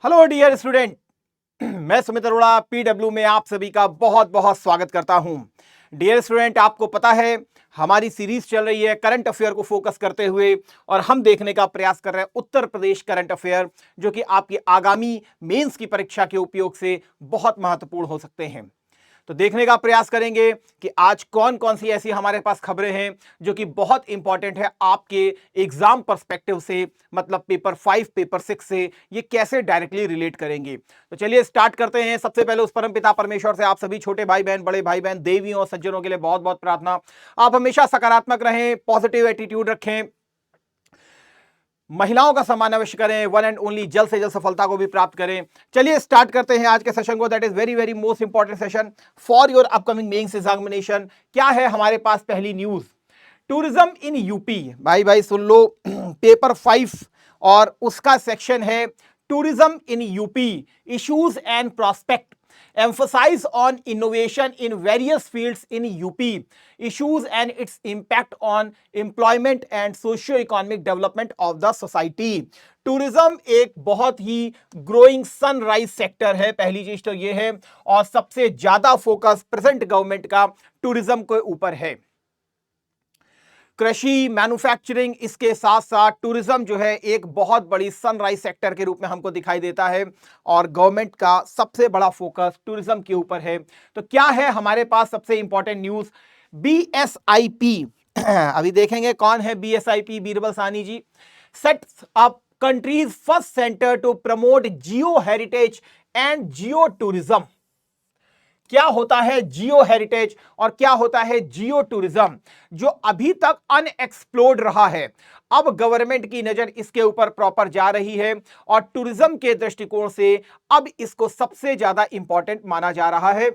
Hello dear student. मैं Sumit Arora PW में आप सभी का बहुत बहुत स्वागत करता हूं। डियर स्टूडेंट, आपको पता है हमारी सीरीज चल रही है करंट अफेयर को फोकस करते हुए, और हम देखने का प्रयास कर रहे हैं उत्तर प्रदेश करंट अफेयर, जो कि आपकी आगामी मेंस की परीक्षा के उपयोग से बहुत महत्वपूर्ण हो सकते हैं। तो देखने का प्रयास करेंगे कि आज कौन कौन सी ऐसी हमारे पास खबरें हैं जो कि बहुत इंपॉर्टेंट है आपके एग्जाम पर्सपेक्टिव से, मतलब पेपर 5 पेपर 6 से ये कैसे डायरेक्टली रिलेट करेंगे। तो चलिए स्टार्ट करते हैं। सबसे पहले उस परम पिता परमेश्वर से आप सभी छोटे भाई बहन, बड़े भाई बहन, देवियों और सज्जनों के लिए बहुत बहुत प्रार्थना, आप हमेशा सकारात्मक रहें, पॉजिटिव एटीट्यूड रखें, महिलाओं का सम्मान अवश्य करें, वन एंड ओनली जल्द से जल्द सफलता को भी प्राप्त करें। चलिए स्टार्ट करते हैं आज के सेशन को। That is very very most important session for your upcoming mains examination. क्या है हमारे पास पहली न्यूज? Tourism in UP. भाई भाई सुन लो, पेपर 5 और उसका सेक्शन है tourism in UP, issues and prospect, emphasize on innovation in various fields in UP, issues and its impact on employment and socio-economic development of the society। Tourism एक बहुत ही growing sunrise sector है, पहली चीज तो यह है, और सबसे ज्यादा फोकस प्रेजेंट गवर्नमेंट का टूरिज्म के ऊपर है। कृषि, मैन्युफैक्चरिंग, इसके साथ साथ टूरिज्म जो है एक बहुत बड़ी सनराइज सेक्टर के रूप में हमको दिखाई देता है, और गवर्नमेंट का सबसे बड़ा फोकस टूरिज्म के ऊपर है। तो क्या है हमारे पास सबसे इंपॉर्टेंट न्यूज? बीएसआईपी। अभी देखेंगे कौन है BSIP. Birbal Sahni ji sets up countries first centre to promote geo heritage and geo tourism. क्या होता है जियो हेरिटेज और क्या होता है जियो टूरिज्म? जो अभी तक अनएक्सप्लोर्ड रहा है, अब गवर्नमेंट की नजर इसके ऊपर प्रॉपर जा रही है, और टूरिज्म के दृष्टिकोण से अब इसको सबसे ज्यादा इंपॉर्टेंट माना जा रहा है,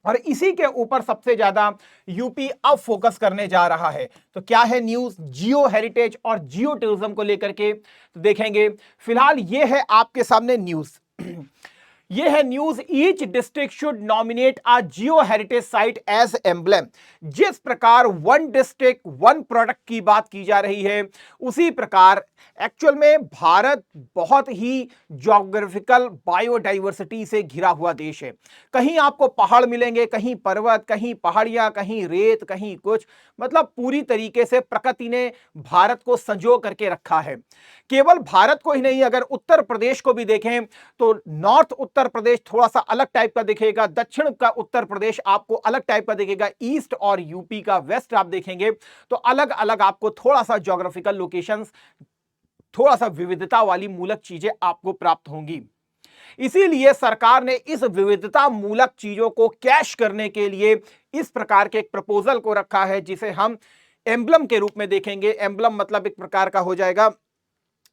और इसी के ऊपर सबसे ज्यादा यूपी अब फोकस करने जा रहा है। तो क्या है न्यूज जियो हेरिटेज और जियो टूरिज्म को लेकर के? तो देखेंगे, फिलहाल ये है आपके सामने न्यूज। ये है news, each district should nominate a geo heritage site as emblem. जिस प्रकार वन डिस्ट्रिक्ट वन प्रोडक्ट की बात की जा रही है, उसी प्रकार एक्चुअल में भारत बहुत ही ज्योग्राफिकल बायोडाइवर्सिटी से घिरा हुआ देश है। कहीं आपको पहाड़ मिलेंगे, कहीं पर्वत, कहीं पहाड़ियां, कहीं रेत, कहीं कुछ, मतलब पूरी तरीके से प्रकृति ने भारत को संजो करके रखा है। केवल भारत को ही नहीं, अगर उत्तर प्रदेश को भी देखें तो नॉर्थ उत्तर प्रदेश थोड़ा सा अलग टाइप का दिखेगा, दक्षिण का उत्तर प्रदेश आपको अलग टाइप का दिखेगा, ईस्ट और यूपी का वेस्ट आप देखेंगे तो अलग अलग आपको थोड़ा सा ज्योग्राफिकल लोकेशंस, थोड़ा सा विविधता वाली मूलक चीजें आपको प्राप्त होंगी। इसीलिए सरकार ने इस विविधता मूलक चीजों को कैश करने के लिए इस प्रकार के एक प्रपोजल को रखा है, जिसे हम एम्ब्लम के रूप में देखेंगे। एम्ब्लम मतलब एक प्रकार का हो जाएगा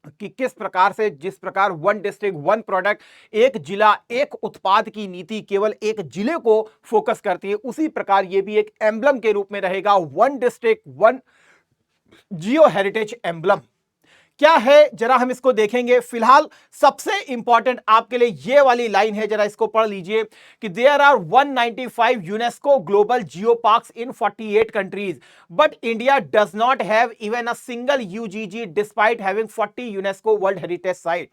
कि किस प्रकार से, जिस प्रकार वन डिस्ट्रिक्ट वन प्रोडक्ट, एक जिला एक उत्पाद की नीति केवल एक जिले को फोकस करती है, उसी प्रकार ये भी एक एम्ब्लम के रूप में रहेगा, वन डिस्ट्रिक्ट वन जियो हेरिटेज एम्ब्लम। क्या है जरा हम इसको देखेंगे। फिलहाल सबसे इंपॉर्टेंट आपके लिए ये वाली लाइन है, जरा इसको पढ़ लीजिए कि there are 195 UNESCO global geoparks in 48 countries, but India does not have even a single UGG despite having 40 UNESCO world heritage site.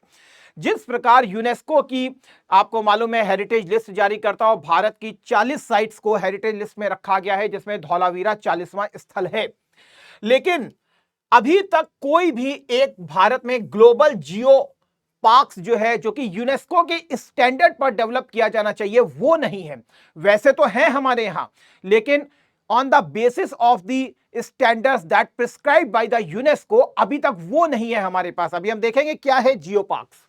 जिस प्रकार यूनेस्को की आपको मालूम है हेरिटेज लिस्ट जारी करता हो, भारत की 40 साइट्स को हेरिटेज लिस्ट में रखा गया है, जिसमें धौलावीरा 40वां स्थल है, लेकिन अभी तक कोई भी एक भारत में ग्लोबल जियो पार्क्स जो है, जो कि यूनेस्को के स्टैंडर्ड पर डेवलप किया जाना चाहिए, वो नहीं है। वैसे तो है हमारे यहां, लेकिन on the basis of the standards that prescribed by the UNESCO, अभी तक वो नहीं है हमारे पास। अभी हम देखेंगे क्या है जियो parks.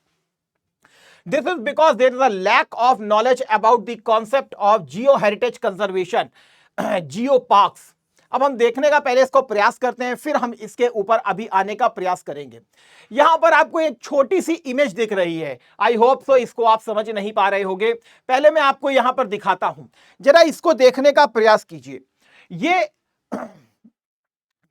This is because there is a lack of knowledge about the concept of geo heritage conservation, Jio parks. अब हम देखने का पहले इसको प्रयास करते हैं, फिर हम इसके ऊपर अभी आने का प्रयास करेंगे। यहां पर आपको एक छोटी सी इमेज दिख रही है, आई होप सो इसको आप समझ नहीं पा रहे होंगे। पहले मैं आपको यहां पर दिखाता हूं, जरा इसको देखने का प्रयास कीजिए। ये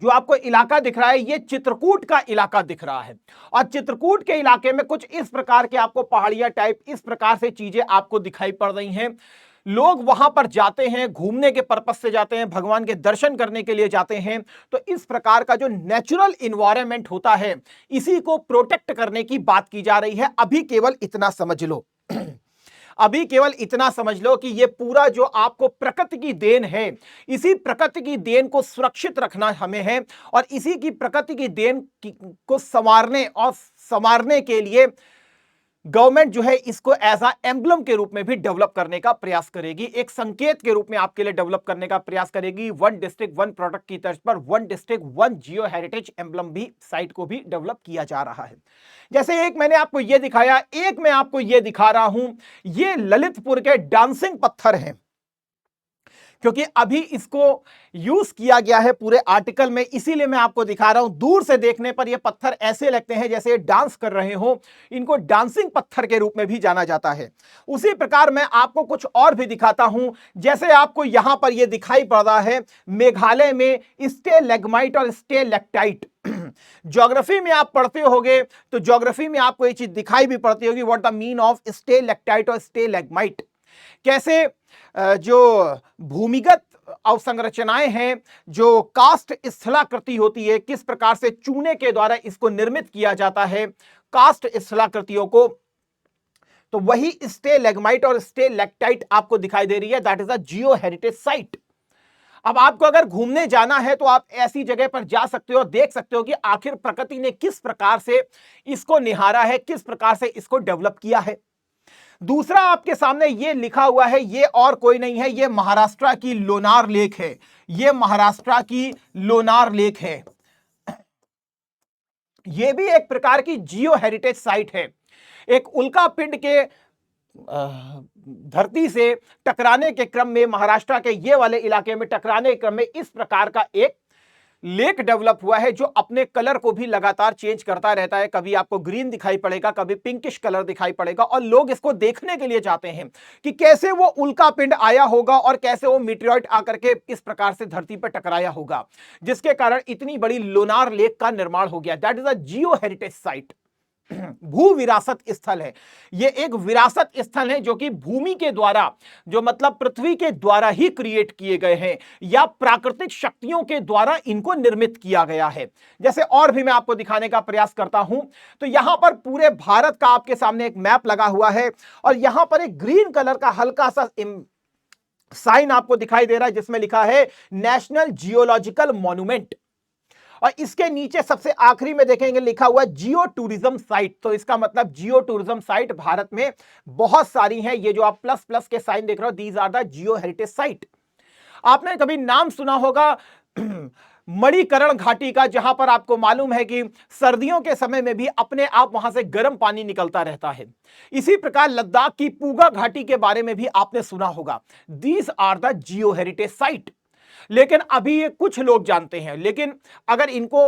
जो आपको इलाका दिख रहा है, ये चित्रकूट का इलाका दिख रहा है, और चित्रकूट के इलाके में कुछ इस प्रकार के आपको पहाड़ियां टाइप इस प्रकार से चीजें आपको दिखाई पड़ रही हैं। लोग वहां पर जाते हैं, घूमने के पर्पस से जाते हैं, भगवान के दर्शन करने के लिए जाते हैं। तो इस प्रकार का जो नेचुरल इन्वायरमेंट होता है, इसी को प्रोटेक्ट करने की बात की जा रही है। अभी केवल इतना समझ लो अभी केवल इतना समझ लो कि ये पूरा जो आपको प्रकृति की देन है, इसी प्रकृति की देन को सुरक्षित रखना हमें है, और इसी की प्रकृति की देन को संवारने के लिए गवर्नमेंट जो है इसको एज अ एम्बलम के रूप में भी डेवलप करने का प्रयास करेगी, एक संकेत के रूप में आपके लिए डेवलप करने का प्रयास करेगी। वन डिस्ट्रिक्ट वन प्रोडक्ट की तर्ज पर वन डिस्ट्रिक्ट वन जियो हेरिटेज एम्बलम भी साइट को भी डेवलप किया जा रहा है। जैसे एक मैंने आपको यह दिखाया, एक मैं आपको यह दिखा रहा हूं, ये ललितपुर के डांसिंग पत्थर हैं, क्योंकि अभी इसको यूज किया गया है पूरे आर्टिकल में, इसीलिए मैं आपको दिखा रहा हूं। दूर से देखने पर ये पत्थर ऐसे लगते हैं जैसे डांस कर रहे हो, इनको डांसिंग पत्थर के रूप में भी जाना जाता है। उसी प्रकार मैं आपको कुछ और भी दिखाता हूं, जैसे आपको यहां पर यह दिखाई पड़ रहा है मेघालय में स्टेलेग्माइट और स्टेलेक्टाइट। ज्योग्राफी में आप पढ़ते होगे तो ज्योग्राफी में आपको ये चीज दिखाई भी पड़ती होगी, what the mean of stalactite और स्टेलेग्माइट। कैसे जो भूमिगत अवसंरचनाएं हैं, जो कास्ट स्थलाकृति होती है, किस प्रकार से चूने के द्वारा इसको निर्मित किया जाता है कास्ट स्थलाकृतियों को, तो वही स्टेलेग्माइट और स्टेलेक्टाइट आपको दिखाई दे रही है। That is a geo heritage site. अब आपको अगर घूमने जाना है तो आप ऐसी जगह पर जा सकते हो, देख सकते हो कि आखिर प्रकृति ने किस प्रकार से इसको निहारा है, किस प्रकार से इसको डेवलप किया है। दूसरा आपके सामने ये लिखा हुआ है, ये और कोई नहीं है, ये महाराष्ट्र की लोनार लेक है, ये महाराष्ट्र की लोनार लेक है। ये भी एक प्रकार की जियो हेरिटेज साइट है। एक उल्का पिंड के धरती से टकराने के क्रम में, महाराष्ट्र के ये वाले इलाके में टकराने के क्रम में इस प्रकार का एक लेक डेवलप हुआ है, जो अपने कलर को भी लगातार चेंज करता रहता है। कभी आपको ग्रीन दिखाई पड़ेगा, कभी पिंकिश कलर दिखाई पड़ेगा, और लोग इसको देखने के लिए जाते हैं कि कैसे वो उल्का पिंड आया होगा और कैसे वो मीटेरॉइड आकर के इस प्रकार से धरती पर टकराया होगा, जिसके कारण इतनी बड़ी लोनार लेक का निर्माण हो गया। That is a geo heritage site, भू विरासत स्थल है। यह एक विरासत स्थल है जो कि भूमि के द्वारा, जो मतलब पृथ्वी के द्वारा ही क्रिएट किए गए हैं, या प्राकृतिक शक्तियों के द्वारा इनको निर्मित किया गया है। जैसे और भी मैं आपको दिखाने का प्रयास करता हूं, तो यहां पर पूरे भारत का आपके सामने एक मैप लगा हुआ है, और यहां पर एक ग्रीन कलर का हल्का सा साइन आपको दिखाई दे रहा है, जिसमें लिखा है नेशनल जियोलॉजिकल मॉन्यूमेंट, और इसके नीचे सबसे आखिरी में देखेंगे लिखा हुआ जियो टूरिज्म साइट। तो इसका मतलब जियो टूरिज्म साइट भारत में बहुत सारी हैं। ये जो आप प्लस प्लस के साइन देख रहे हो, these are the geo heritage site. आपने कभी नाम सुना होगा मणिकरण घाटी का, जहां पर आपको मालूम है कि सर्दियों के समय में भी अपने आप वहां से गर्म पानी निकलता रहता है। इसी प्रकार लद्दाख की पूगा घाटी के बारे में भी आपने सुना होगा। These are the geo heritage site. लेकिन अभी ये कुछ लोग जानते हैं, लेकिन अगर इनको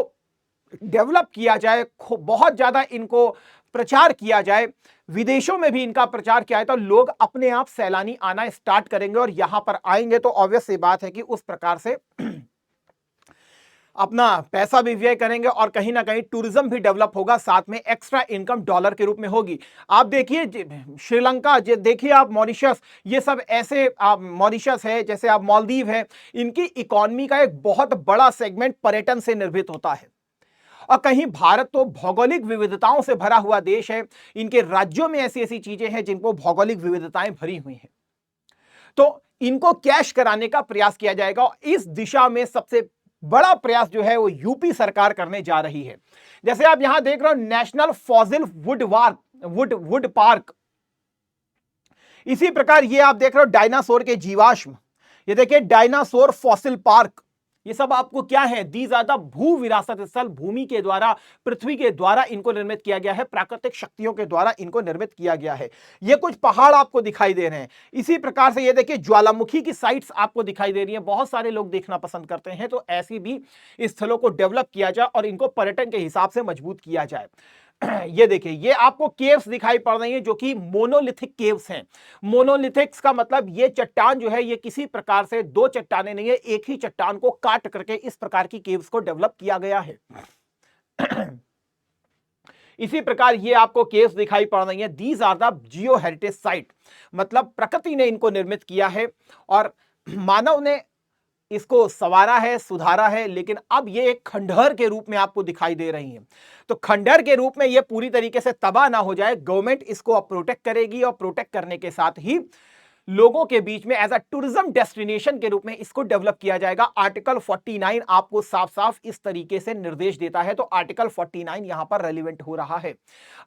डेवलप किया जाए, बहुत ज्यादा इनको प्रचार किया जाए, विदेशों में भी इनका प्रचार किया जाए, तो लोग अपने आप सैलानी आना स्टार्ट करेंगे, और यहां पर आएंगे तो ऑब्वियस सी बात है कि उस प्रकार से अपना पैसा भी व्यय करेंगे, और कहीं ना कहीं टूरिज्म भी डेवलप होगा, साथ में एक्स्ट्रा इनकम डॉलर के रूप में होगी। आप देखिए श्रीलंका, देखिए आप मॉरिशस, ये सब ऐसे, मॉरिशस है, जैसे आप मालदीव है, इनकी इकोनॉमी का एक बहुत बड़ा सेगमेंट पर्यटन से निर्मित होता है। और कहीं भारत तो भौगोलिक विविधताओं से भरा हुआ देश है, इनके राज्यों में ऐसी ऐसी चीजें हैं जिनको भौगोलिक विविधताएं भरी हुई हैं, तो इनको कैश कराने का प्रयास किया जाएगा। और इस दिशा में सबसे बड़ा प्रयास जो है वो यूपी सरकार करने जा रही है। जैसे आप यहां देख रहे हो नेशनल फॉसिल वुड पार्क, इसी प्रकार ये आप देख रहे हो डायनासोर के जीवाश्म, ये देखिए डायनासोर फॉसिल पार्क। ये सब आपको क्या है, दीज आर द भू विरासत स्थल, भूमि के द्वारा, पृथ्वी के द्वारा इनको निर्मित किया गया है, प्राकृतिक शक्तियों के द्वारा इनको निर्मित किया गया है। ये कुछ पहाड़ आपको दिखाई दे रहे हैं। इसी प्रकार से ये देखिए ज्वालामुखी की साइट्स आपको दिखाई दे रही है, बहुत सारे लोग देखना पसंद करते हैं, तो ऐसी भी स्थलों को डेवलप किया जाए और इनको पर्यटन के हिसाब से मजबूत किया जाए। ये देखिए, ये आपको केव्स दिखाई पड़ रही हैं जो कि मोनोलिथिक केव्स हैं। मोनोलिथिक्स का मतलब ये चट्टान जो है, ये किसी प्रकार से दो चट्टानें नहीं है, एक ही चट्टान को काट करके इस प्रकार की केव्स को डेवलप किया गया है। इसी प्रकार ये आपको केस दिखाई पड़ रही है, these are the geo heritage site, मतलब प्रकृति ने इनको निर्मित किया है और मानव ने इसको संवारा है, सुधारा है, लेकिन अब ये एक खंडहर के रूप में आपको दिखाई दे रही है। तो खंडहर के रूप में ये पूरी तरीके से तबाह ना हो जाए, गवर्नमेंट इसको अब प्रोटेक्ट करेगी और प्रोटेक्ट करने के साथ ही लोगों के बीच में एज अ टूरिज्म डेस्टिनेशन के रूप में इसको डेवलप किया जाएगा। आर्टिकल 49 आपको साफ साफ इस तरीके से निर्देश देता है, तो आर्टिकल 49 यहां पर रेलिवेंट हो रहा है।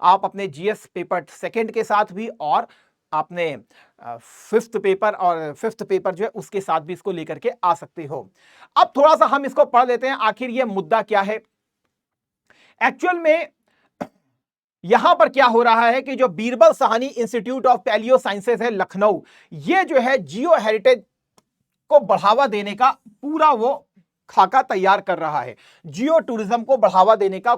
आप अपने जीएस पेपर सेकंड के साथ भी और आपने फिफ्थ पेपर जो है उसके साथ भी इसको लेकर के आ सकते हो। अब थोड़ा सा हम इसको पढ़ लेते हैं, आखिर ये मुद्दा क्या है। एक्चुअल में यहां पर क्या हो रहा है कि जो Birbal Sahni Institute of Palaeo Sciences है लखनऊ, ये जो है जियो हेरिटेज को बढ़ावा देने का पूरा वो खाका तैयार कर रहा है, जियो टूरिज्म को बढ़ावा देने का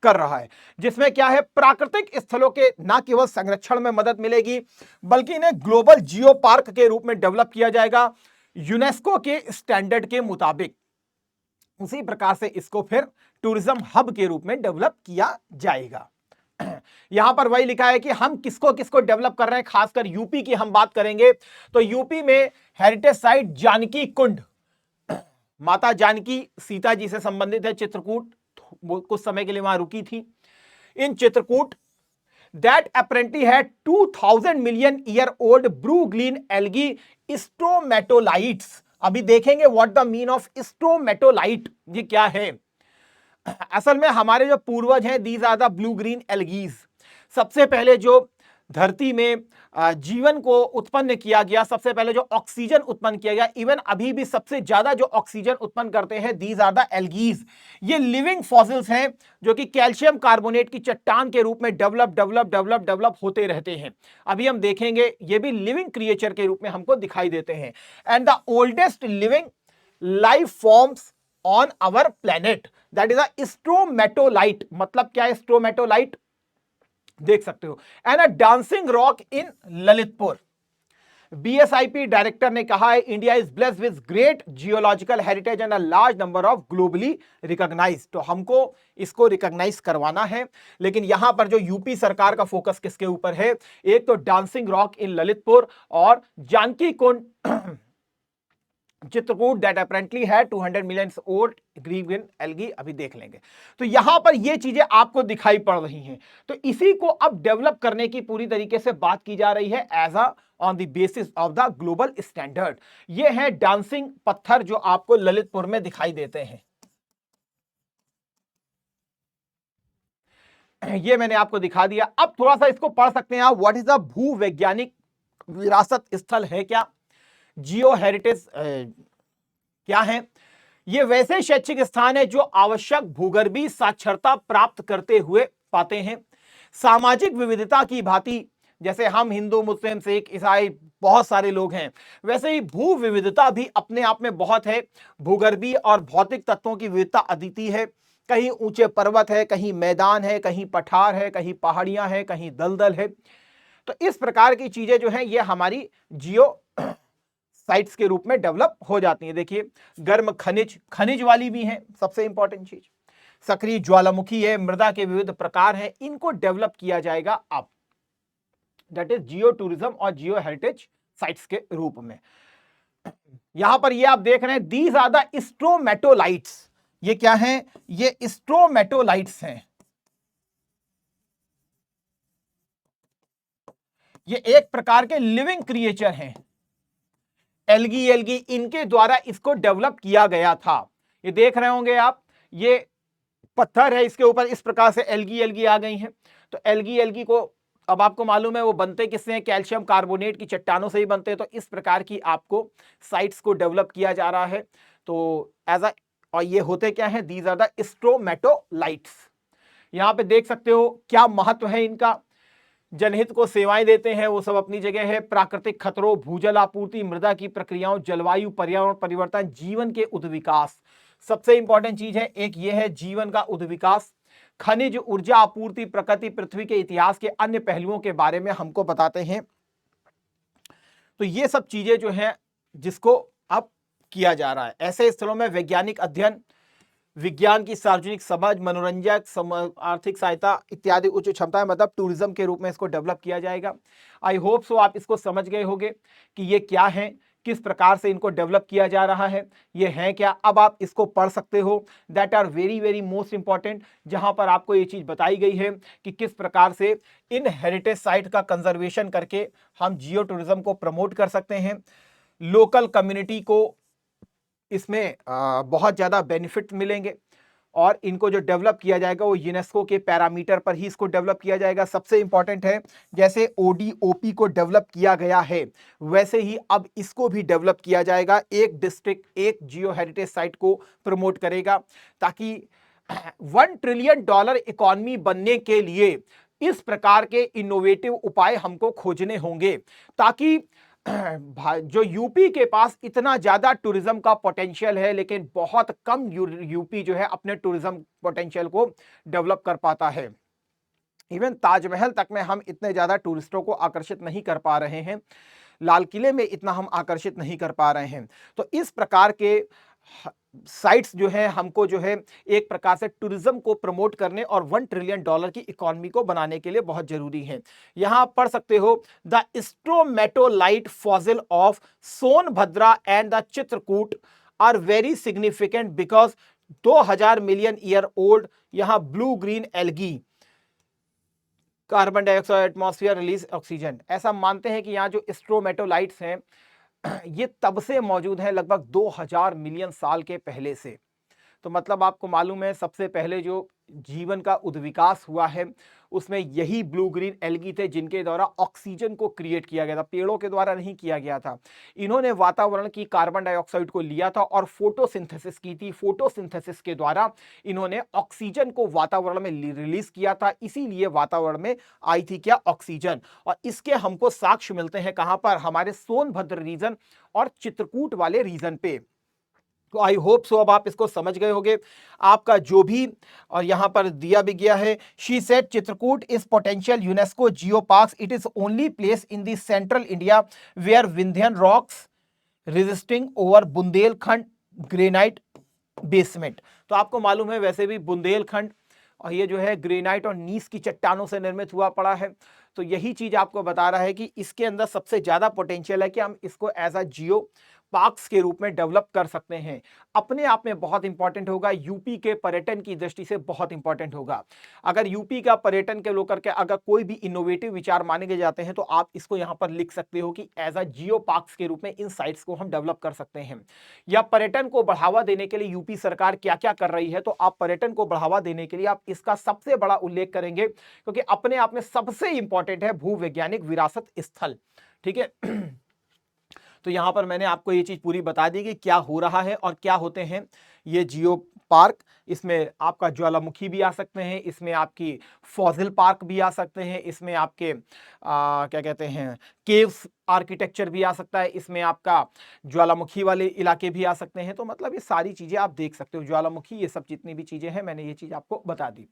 कर रहा है, जिसमें क्या है प्राकृतिक स्थलों के न केवल संरक्षण में मदद मिलेगी बल्कि इन्हें ग्लोबल जियो पार्क के रूप में डेवलप किया जाएगा यूनेस्को के स्टैंडर्ड के मुताबिक। उसी प्रकार से इसको फिर टूरिज्म हब के रूप में डेवलप किया जाएगा। यहां पर वही लिखा है कि हम किसको किसको डेवलप कर रहे हैं, खासकर यूपी की हम बात करेंगे तो यूपी में हेरिटेज साइट जानकी कुंड, माता जानकी सीता जी से संबंधित है, चित्रकूट कुछ समय के लिए वहां रुकी थी। इन Chitrakoot that apparently had 2000 million year old blue green algae stromatolites। अभी देखेंगे what the mean of stromatolite, ये क्या है। असल में हमारे जो पूर्वज हैं these are the blue green algaes. सबसे पहले जो धरती में जीवन को उत्पन्न किया गया, सबसे पहले जो ऑक्सीजन उत्पन्न किया गया, इवन अभी भी सबसे ज्यादा जो ऑक्सीजन उत्पन्न करते हैं दीज आर द एल्गीज। ये लिविंग फॉसिल्स हैं जो कि कैल्शियम कार्बोनेट की चट्टान के रूप में डेवलप होते रहते हैं। अभी हम देखेंगे ये भी लिविंग क्रिएचर के रूप में हमको दिखाई देते हैं। And the oldest living life forms on our planet that is a stromatolite. मतलब क्या है स्ट्रोमेटोलाइट, देख सकते हो। And a dancing rock in Lalitpur. BSIP director ने कहा है India is blessed with great geological heritage and a large number of globally recognised. तो हमको इसको रिकॉग्नाइज करवाना है, लेकिन यहां पर जो यूपी सरकार का फोकस किसके ऊपर है, एक तो डांसिंग रॉक इन ललितपुर और जानकी कुंड चित्रकूट दैट अपरेंटली है 200 मिलियन ओल्ड ग्रीन एल्गी। अभी देख लेंगे। तो यहां पर ये चीजें आपको दिखाई पड़ रही हैं, तो इसी को अब डेवलप करने की पूरी तरीके से बात की जा रही है as a on the basis of the global standard. ये है डांसिंग पत्थर जो आपको ललितपुर में दिखाई देते हैं। ये मैंने आपको दिखा दिया। अब थोड़ा सा इसको पढ़ सकते हैं आप, व्हाट इज द भू वैज्ञानिक विरासत स्थल है क्या, जियो हेरिटेज क्या है। ये वैसे शैक्षिक स्थान है जो आवश्यक भूगर्भीय साक्षरता प्राप्त करते हुए पाते हैं। सामाजिक विविधता की भांति जैसे हम हिंदू मुस्लिम सिख ईसाई बहुत सारे लोग हैं, वैसे ही भू विविधता भी अपने आप में बहुत है। भूगर्भीय और भौतिक तत्वों की विविधता अद्वितीय है। कहीं ऊंचे पर्वत है, कहीं मैदान है, कहीं पठार है, कहीं पहाड़ियां हैं, कहीं दलदल है। तो इस प्रकार की चीजें जो हैं ये हमारी जियो साइट्स के रूप में डेवलप हो जाती हैं। देखिए गर्म खनिज वाली भी हैं, सबसे इंपॉर्टेंट चीज। सक्रिय ज्वालामुखी है, मृदा के विविध प्रकार हैं, इनको डेवलप किया जाएगा अब, दैट इज जियो टूरिज्म और जियो हेरिटेज साइट्स के रूप में। यहां पर ये आप देख रहे हैं दीज आर द स्ट्रोमेटोलाइट्स। ये क्या हैं, ये स्ट्रोमेटोलाइट्स हैं। ये एक प्रकार के लिविंग क्रिएचर हैं। एल्गी इनके द्वारा इसको डेवलप किया गया था। ये देख रहे होंगे आप, ये पत्थर है, इसके ऊपर इस प्रकार से एल्गी आ गई हैं। तो एल्गी को अब आपको मालूम है वो बनते किससे हैं, कैल्शियम कार्बोनेट की चट्टानों से ही बनते हैं। तो इस प्रकार की आपको साइट्स को डेवलप किया जा रहा है। तो एज अ और ये होते क्या है, दीज आर द स्ट्रोमेटोलाइट्स। यहां पे देख सकते हो क्या महत्व है इनका। जनहित को सेवाएं देते हैं, वो सब अपनी जगह है। प्राकृतिक खतरों, भूजल आपूर्ति, मृदा की प्रक्रियाओं, जलवायु पर्यावरण परिवर्तन, जीवन के उद्विकास, सबसे इंपॉर्टेंट चीज है एक ये है जीवन का उद्विकास। खनिज, ऊर्जा आपूर्ति, प्रकृति, पृथ्वी के इतिहास के अन्य पहलुओं के बारे में हमको बताते हैं। तो ये सब चीजें जो है जिसको अब किया जा रहा है। ऐसे स्थलों में वैज्ञानिक अध्ययन, विज्ञान की सार्वजनिक समझ, मनोरंजक, आर्थिक सहायता इत्यादि उच्च क्षमता, मतलब टूरिज्म के रूप में इसको डेवलप किया जाएगा। आई होप सो आप इसको समझ गए होंगे कि ये क्या है, किस प्रकार से इनको डेवलप किया जा रहा है, ये है क्या। अब आप इसको पढ़ सकते हो, that are very very most important, जहां पर आपको ये चीज बताई गई है कि किस प्रकार से इन हेरिटेज साइट का कंजर्वेशन करके हम जियो टूरिज्म को प्रमोट कर सकते हैं। लोकल कम्युनिटी को इसमें बहुत ज्यादा बेनिफिट मिलेंगे और इनको जो डेवलप किया जाएगा वो यूनेस्को के पैरामीटर पर ही इसको डेवलप किया जाएगा। सबसे इंपॉर्टेंट है, जैसे ओडीओपी को डेवलप किया गया है वैसे ही अब इसको भी डेवलप किया जाएगा। एक डिस्ट्रिक्ट एक जियो हेरिटेज साइट को प्रमोट करेगा, ताकि $1 ट्रिलियन इकॉनमी बनने के लिए इस प्रकार के इनोवेटिव उपाय हमको खोजने होंगे, ताकि जो यूपी के पास इतना ज्यादा टूरिज्म का पोटेंशियल है लेकिन बहुत कम यूपी जो है अपने टूरिज्म पोटेंशियल को डेवलप कर पाता है। इवन ताजमहल तक में हम इतने ज्यादा टूरिस्टों को आकर्षित नहीं कर पा रहे हैं, लाल किले में इतना हम आकर्षित नहीं कर पा रहे हैं। तो इस प्रकार के साइट्स जो है हमको जो है एक प्रकार से टूरिज्म को प्रमोट करने और $1 ट्रिलियन की इकोनॉमी को बनाने के लिए बहुत जरूरी है। यहां आप पढ़ सकते हो, the stromatolite fossil of Sonbhadra and the Chitrakoot are very significant because 2000 million year old यहां blue green algae carbon dioxide atmosphere release oxygen. ऐसा मानते हैं कि यहाँ जो स्ट्रोमेटोलाइट्स हैं ये तब से मौजूद है, लगभग 2000 मिलियन साल के पहले से। तो मतलब आपको मालूम है सबसे पहले जो जीवन का उद्विकास हुआ है उसमें यही ब्लू ग्रीन एल्गी थे, जिनके द्वारा ऑक्सीजन को क्रिएट किया गया था, पेड़ों के द्वारा नहीं किया गया था। इन्होंने वातावरण की कार्बन डाइऑक्साइड को लिया था और फोटोसिंथेसिस की थी। फोटोसिंथेसिस के द्वारा इन्होंने ऑक्सीजन को वातावरण में रिलीज किया था, इसीलिए वातावरण में आई थी क्या, ऑक्सीजन। और इसके हमको साक्ष्य मिलते हैं कहां पर, हमारे सोनभद्र रीजन और चित्रकूट वाले रीजन पे। तो आई होप सो अब आप इसको समझ गए होंगे। आपका जो भी और यहां पर दिया भी गया है, she said Chitrakoot is potential UNESCO geo parks, it is only place in the central India where Vindhyan rocks resisting over Bundelkhand granite basement. तो आपको मालूम है वैसे भी बुंदेलखंड और ये जो है ग्रेनाइट और नीस की चट्टानों से निर्मित हुआ पड़ा है। तो यही चीज आपको बता रहा है कि इसके अंदर सबसे ज्यादा पोटेंशियल है कि हम इसको एज अ जियो पार्क्स के रूप में डेवलप कर सकते हैं। अपने आप में बहुत इंपॉर्टेंट होगा, यूपी के पर्यटन की दृष्टि से बहुत इंपॉर्टेंट होगा। अगर यूपी का पर्यटन के लेकर के अगर कोई भी इनोवेटिव विचार माने गए जाते हैं तो आप इसको यहां पर लिख सकते हो कि एज अ जियो पार्क्स के रूप में इन साइट्स को हम डेवलप कर सकते हैं। या पर्यटन को बढ़ावा देने के लिए यूपी सरकार क्या क्या कर रही है, तो आप पर्यटन को बढ़ावा देने के लिए आप इसका सबसे बड़ा उल्लेख करेंगे, क्योंकि अपने आप में सबसे इंपॉर्टेंट है भूवैज्ञानिक विरासत स्थल। ठीक है तो यहां पर मैंने आपको ये चीज पूरी बता दी कि क्या हो रहा है और क्या होते हैं ये जियो पार्क। इसमें आपका ज्वालामुखी भी आ सकते हैं, इसमें आपकी फॉसिल पार्क भी आ सकते हैं, इसमें आपके क्या कहते हैं केव्स आर्किटेक्चर भी आ सकता है, इसमें आपका ज्वालामुखी वाले इलाके भी आ सकते हैं। तो मतलब ये सारी चीजें आप देख सकते हो, ज्वालामुखी ये सब जितनी भी चीजें हैं मैंने ये चीज आपको बता दी।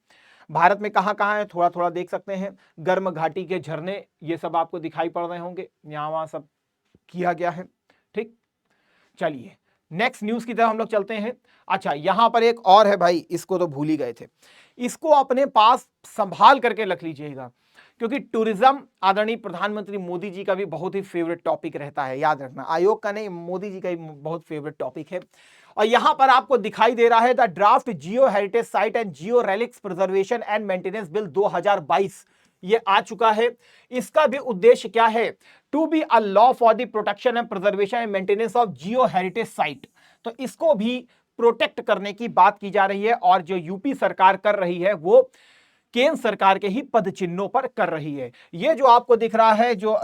भारत में कहाँ कहाँ है थोड़ा थोड़ा देख सकते हैं, गर्म घाटी के झरने ये सब आपको दिखाई पड़ रहे होंगे, यहाँ वहां सब किया गया है। ठीक, चलिए नेक्स्ट न्यूज की तरफ हम लोग चलते हैं। अच्छा यहां पर एक और है भाई, इसको तो भूल ही गए थे, इसको अपने पास संभाल करके रख लीजिएगा, क्योंकि टूरिज्म आदरणीय प्रधानमंत्री मोदी जी का भी बहुत ही फेवरेट टॉपिक रहता है, याद रखना, आयोग का नहीं, मोदी जी का ही बहुत फेवरेट टॉपिक है। और यहां पर आपको दिखाई दे रहा है the draft Jio heritage site and Jio relics preservation and maintenance bill 2022 ये आ चुका है। इसका भी उद्देश्य क्या है, to be a law for the protection and preservation and maintenance of geo heritage site. तो इसको भी प्रोटेक्ट करने की बात की जा रही है, और जो यूपी सरकार कर रही है वो केंद्र सरकार के ही पद चिन्हों पर कर रही है। ये जो आपको दिख रहा है जो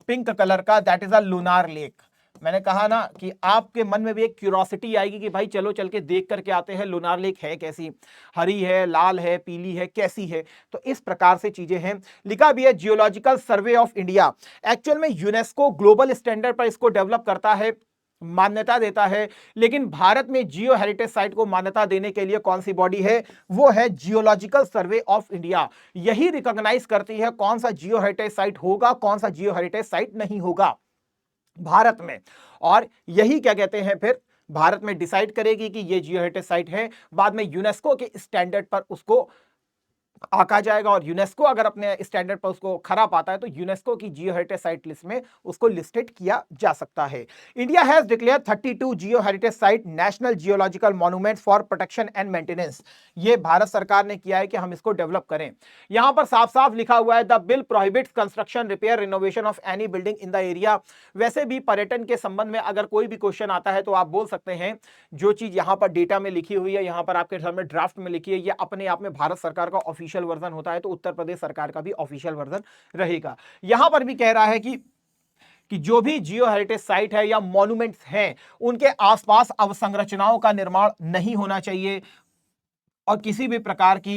पिंक कलर का, that is a lunar lake. मैंने कहा ना कि आपके मन में भी एक क्यूरोसिटी आएगी कि भाई चलो चल के देख करके आते हैं लूनार लेक है कैसी, हरी है, लाल है, पीली है, कैसी है। तो इस प्रकार से चीजें हैं। लिखा भी है geological survey of India, actual में यूनेस्को ग्लोबल स्टैंडर्ड पर इसको डेवलप करता है, मान्यता देता है, लेकिन भारत में जियो हेरिटेज साइट को मान्यता देने के लिए कौन सी बॉडी है, वो है जियोलॉजिकल सर्वे ऑफ इंडिया। यही रिकॉग्नाइज करती है कौन सा जियो हेरिटेज साइट होगा, कौन सा जियो हेरिटेज साइट नहीं होगा भारत में। और यही क्या कहते हैं फिर भारत में डिसाइड करेगी कि ये जियो हेरिटेज साइट है, बाद में यूनेस्को के स्टैंडर्ड पर उसको आका जाएगा, और यूनेस्को अगर अपने स्टैंडर्ड पर उसको खरा पाता है तो यूनेस्को की जियो हेरिटेज साइट लिस्ट में उसको लिस्टेड किया जा सकता है। India has declare 32 Jio heritage site national geological monument for protection and maintenance. ये भारत सरकार ने किया है कि हम इसको डेवलप करें। यहां पर साफ साफ लिखा हुआ है the bill prohibits construction, repair, renovation of any building in the area. वैसे भी पर्यटन के संबंध में अगर कोई भी क्वेश्चन आता है तो आप बोल सकते हैं जो चीज यहां पर डेटा में लिखी हुई है, यहां पर आपके सामने ड्राफ्ट में लिखी है, ये अपने आप में भारत सरकार का ऑफिशियल वर्जन होता है, तो उत्तर प्रदेश सरकार का भी ऑफिशियल वर्जन रहेगा। यहां पर भी कह रहा है कि जो भी जियो हेरिटेज साइट है या मॉन्यूमेंट्स हैं उनके आसपास अवसंरचनाओं का निर्माण नहीं होना चाहिए और किसी भी प्रकार की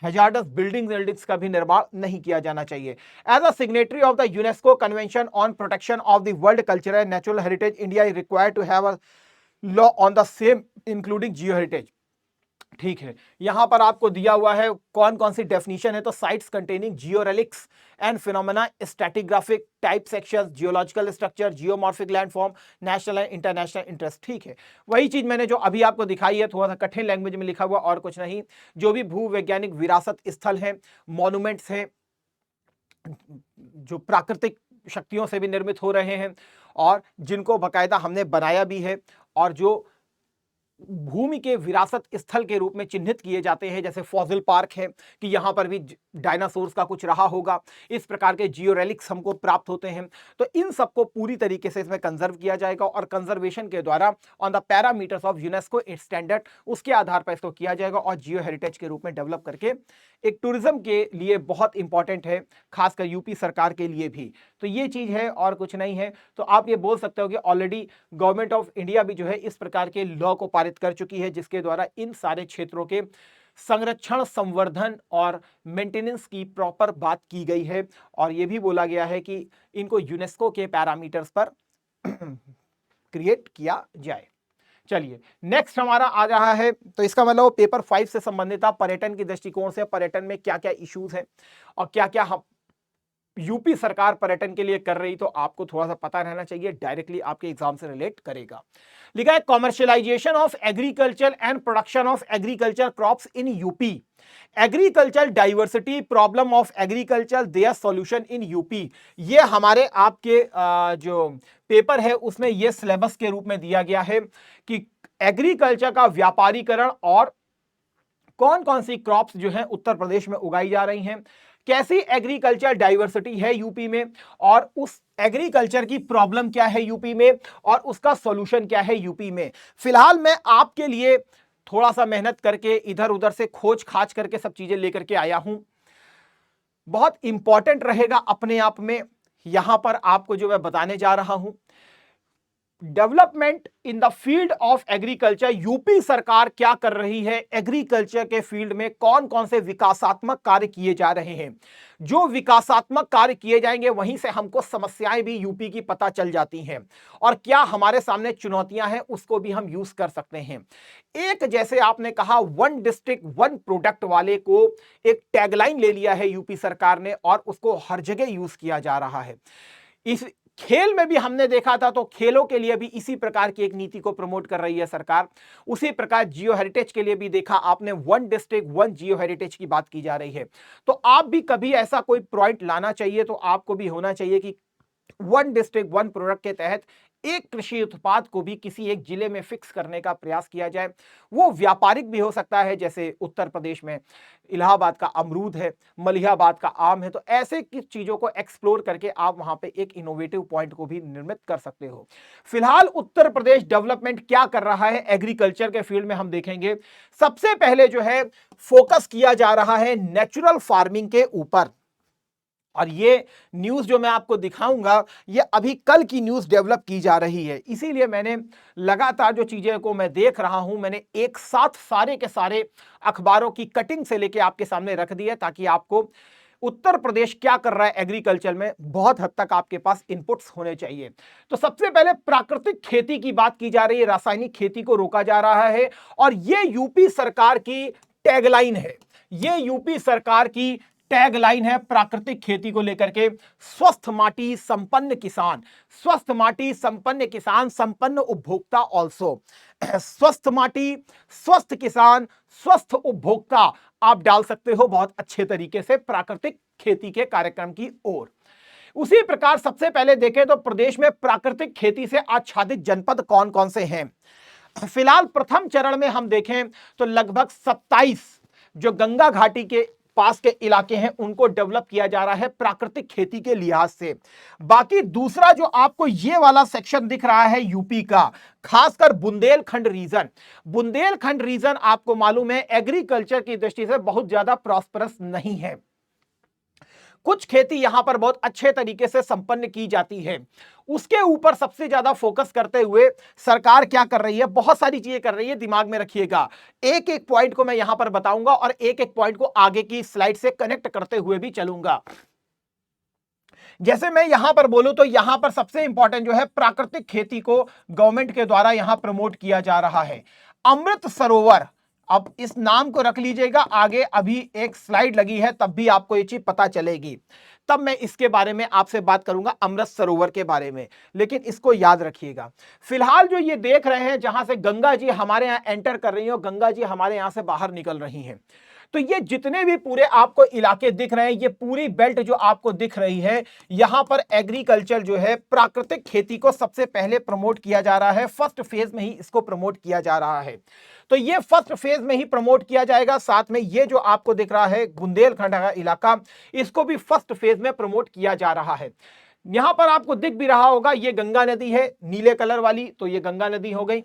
हैजार्डस बिल्डिंग्स का भी निर्माण नहीं किया जाना चाहिए। As a signatory of the UNESCO convention on protection of the world cultural and natural heritage, India is required to have a law on the same including geo heritage. ठीक है, यहां पर आपको दिया हुआ है कौन कौन सी डेफिनेशन है, तो sites containing geo relics and phenomena, stratigraphic type sections, geological structure, geomorphic landform, national and international interest. ठीक है, वही चीज मैंने जो अभी आपको दिखाई है, थोड़ा सा कठिन लैंग्वेज में लिखा हुआ और कुछ नहीं। जो भी भूवैज्ञानिक विरासत स्थल है, मॉन्यूमेंट्स हैं जो प्राकृतिक शक्तियों से भी निर्मित हो रहे हैं और जिनको बाकायदा हमने बनाया भी है, और जो भूमि के विरासत स्थल के रूप में चिन्हित किए जाते हैं, जैसे फॉसिल पार्क है कि यहां पर भी डायनासोर्स का कुछ रहा होगा, इस प्रकार के जियो रेलिक्स हमको प्राप्त होते हैं। तो इन सबको पूरी तरीके से इसमें कंजर्व किया जाएगा और कंजर्वेशन के द्वारा on the parameters of UNESCO standard, उसके आधार पर इसको किया जाएगा और जियो हेरिटेज के रूप में डेवलप करके एक टूरिज्म के लिए बहुत इंपॉर्टेंट है, खासकर यूपी सरकार के लिए भी। तो ये चीज है और कुछ नहीं है। तो आप ये बोल सकते हो कि ऑलरेडी गवर्नमेंट ऑफ इंडिया भी जो है इस प्रकार के लॉ को पारित कर चुकी है, जिसके द्वारा इन सारे क्षेत्रों के संरक्षण, संवर्धन और मेंटेनेंस की प्रॉपर बात की गई है, और यह भी बोला गया है कि इनको यूनेस्को के पैरामीटर्स पर क्रिएट किया जाए। चलिए नेक्स्ट हमारा आ रहा है, तो इसका मतलब पेपर 5 से संबंधित था, पर्यटन की दृष्टिकोण से पर्यटन में क्या क्या इश्यूज हैं और क्या क्या हम यूपी सरकार पर्यटन के लिए कर रही, तो आपको थोड़ा सा पता रहना चाहिए, डायरेक्टली आपके एग्जाम से रिलेट करेगा। लिखा है commercialisation of agriculture and production of agriculture crops in UP, agriculture diversity, problem of agriculture, their solution in UP. ये हमारे आपके जो पेपर है उसमें ये सिलेबस के रूप में दिया गया है कि एग्रीकल्चर का व्यापारीकरण और कौन कौन सी क्रॉप्स जो है उत्तर प्रदेश में उगाई जा रही हैं, कैसी एग्रीकल्चर डाइवर्सिटी है यूपी में, और उस एग्रीकल्चर की प्रॉब्लम क्या है यूपी में और उसका सॉल्यूशन क्या है यूपी में। फिलहाल मैं आपके लिए थोड़ा सा मेहनत करके इधर उधर से खोज खाज करके सब चीजें लेकर के आया हूं, बहुत इंपॉर्टेंट रहेगा अपने आप में। यहां पर आपको जो मैं बताने जा रहा हूं, development in the field of agriculture, UP सरकार क्या कर रही है एग्रीकल्चर के फील्ड में, कौन कौन से विकासात्मक कार्य किए जा रहे हैं। जो विकासात्मक कार्य किए जाएंगे वहीं से हमको समस्याएं भी यूपी की पता चल जाती हैं और क्या हमारे सामने चुनौतियां हैं उसको भी हम यूज कर सकते हैं। एक जैसे आपने कहा वन डिस्ट्रिक्ट वन प्रोडक्ट वाले को एक टैगलाइन ले लिया है यूपी सरकार ने और उसको हर जगह यूज किया जा रहा है। इस खेल में भी हमने देखा था, तो खेलों के लिए भी इसी प्रकार की एक नीति को प्रमोट कर रही है सरकार। उसी प्रकार जियो हेरिटेज के लिए भी देखा आपने, वन डिस्ट्रिक्ट वन जियो हेरिटेज की बात की जा रही है। तो आप भी कभी ऐसा कोई पॉइंट लाना चाहिए तो आपको भी होना चाहिए कि वन डिस्ट्रिक्ट वन प्रोडक्ट के तहत एक कृषि उत्पाद को भी किसी एक जिले में फिक्स करने का प्रयास किया जाए। वो व्यापारिक भी हो सकता है, जैसे उत्तर प्रदेश में इलाहाबाद का अमरूद है, मलिहाबाद का आम है, तो ऐसे किस चीजों को एक्सप्लोर करके आप वहां पे एक इनोवेटिव पॉइंट को भी निर्मित कर सकते हो। फिलहाल उत्तर प्रदेश डेवलपमेंट क्या कर रहा है एग्रीकल्चर के फील्ड में हम देखेंगे। सबसे पहले जो है फोकस किया जा रहा है नेचुरल फार्मिंग के ऊपर, और ये न्यूज जो मैं आपको दिखाऊंगा ये अभी कल की न्यूज डेवलप की जा रही है, इसीलिए मैंने लगातार जो चीजें को मैं देख रहा हूं मैंने एक साथ सारे के सारे अखबारों की कटिंग से लेके आपके सामने रख दी है, ताकि आपको उत्तर प्रदेश क्या कर रहा है एग्रीकल्चर में बहुत हद तक आपके पास इनपुट्स होने चाहिए। तो सबसे पहले प्राकृतिक खेती की बात की जा रही है, रासायनिक खेती को रोका जा रहा है, और ये यूपी सरकार की टैगलाइन है, ये यूपी सरकार की टैगलाइन है प्राकृतिक खेती को लेकर के, स्वस्थ माटी संपन्न किसान, स्वस्थ माटी संपन्न किसान, संपन्न उपभोक्ता ऑल्सो। स्वस्थ माटी, स्वस्थ किसान, स्वस्थ उपभोक्ता आप डाल सकते हो बहुत अच्छे तरीके से प्राकृतिक खेती के कार्यक्रम की ओर। उसी प्रकार सबसे पहले देखें तो प्रदेश में प्राकृतिक खेती से आच्छादित जनपद कौन कौन से हैं। फिलहाल प्रथम चरण में हम देखें तो लगभग 27 जो गंगा घाटी के पास के इलाके हैं उनको डेवलप किया जा रहा है प्राकृतिक खेती के लिहाज से। बाकी दूसरा जो आपको ये वाला सेक्शन दिख रहा है यूपी का, खासकर बुंदेलखंड रीजन, बुंदेलखंड रीजन आपको मालूम है एग्रीकल्चर की दृष्टि से बहुत ज्यादा प्रॉस्परस नहीं है। कुछ खेती यहां पर बहुत अच्छे तरीके से संपन्न की जाती है, उसके ऊपर सबसे ज्यादा फोकस करते हुए सरकार क्या कर रही है, बहुत सारी चीजें कर रही है, दिमाग में रखिएगा। एक एक पॉइंट को मैं यहां पर बताऊंगा और एक एक पॉइंट को आगे की स्लाइड से कनेक्ट करते हुए भी चलूंगा। जैसे मैं यहां पर बोलूं तो यहां पर सबसे इंपॉर्टेंट जो है प्राकृतिक खेती को गवर्नमेंट के द्वारा यहां प्रमोट किया जा रहा है। अमृत सरोवर, अब इस नाम को रख लीजिएगा, आगे अभी एक स्लाइड लगी है तब भी आपको ये चीज पता चलेगी, तब मैं इसके बारे में आपसे बात करूंगा अमृत सरोवर के बारे में, लेकिन इसको याद रखिएगा। फिलहाल जो ये देख रहे हैं जहां से गंगा जी हमारे यहां एंटर कर रही है और गंगा जी हमारे यहां से बाहर निकल रही हैं, तो ये जितने भी पूरे आपको इलाके दिख रहे हैं, ये पूरी बेल्ट जो आपको दिख रही है, यहां पर एग्रीकल्चर जो है प्राकृतिक खेती को सबसे पहले प्रमोट किया जा रहा है। फर्स्ट फेज में ही इसको प्रमोट किया जा रहा है, तो ये फर्स्ट फेज में ही प्रमोट किया जाएगा। साथ में ये जो आपको दिख रहा है बुंदेलखंड का इलाका, इसको भी फर्स्ट फेज में प्रमोट किया जा रहा है। यहां पर आपको दिख भी रहा होगा ये गंगा नदी है नीले कलर वाली, तो ये गंगा नदी हो गई।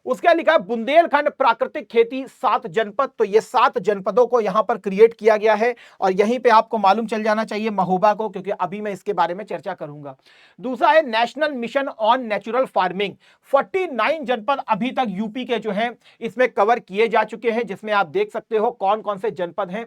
उसके लिखा है बुंदेलखंड प्राकृतिक खेती 7 जनपद, तो ये 7 जनपदों को यहां पर क्रिएट किया गया है और यहीं पे आपको मालूम चल जाना चाहिए महोबा को, क्योंकि अभी मैं इसके बारे में चर्चा करूंगा। दूसरा है national mission on natural farming, 49 जनपद अभी तक यूपी के जो हैं इसमें कवर किए जा चुके हैं, जिसमें आप देख सकते हो कौन कौन से जनपद हैं।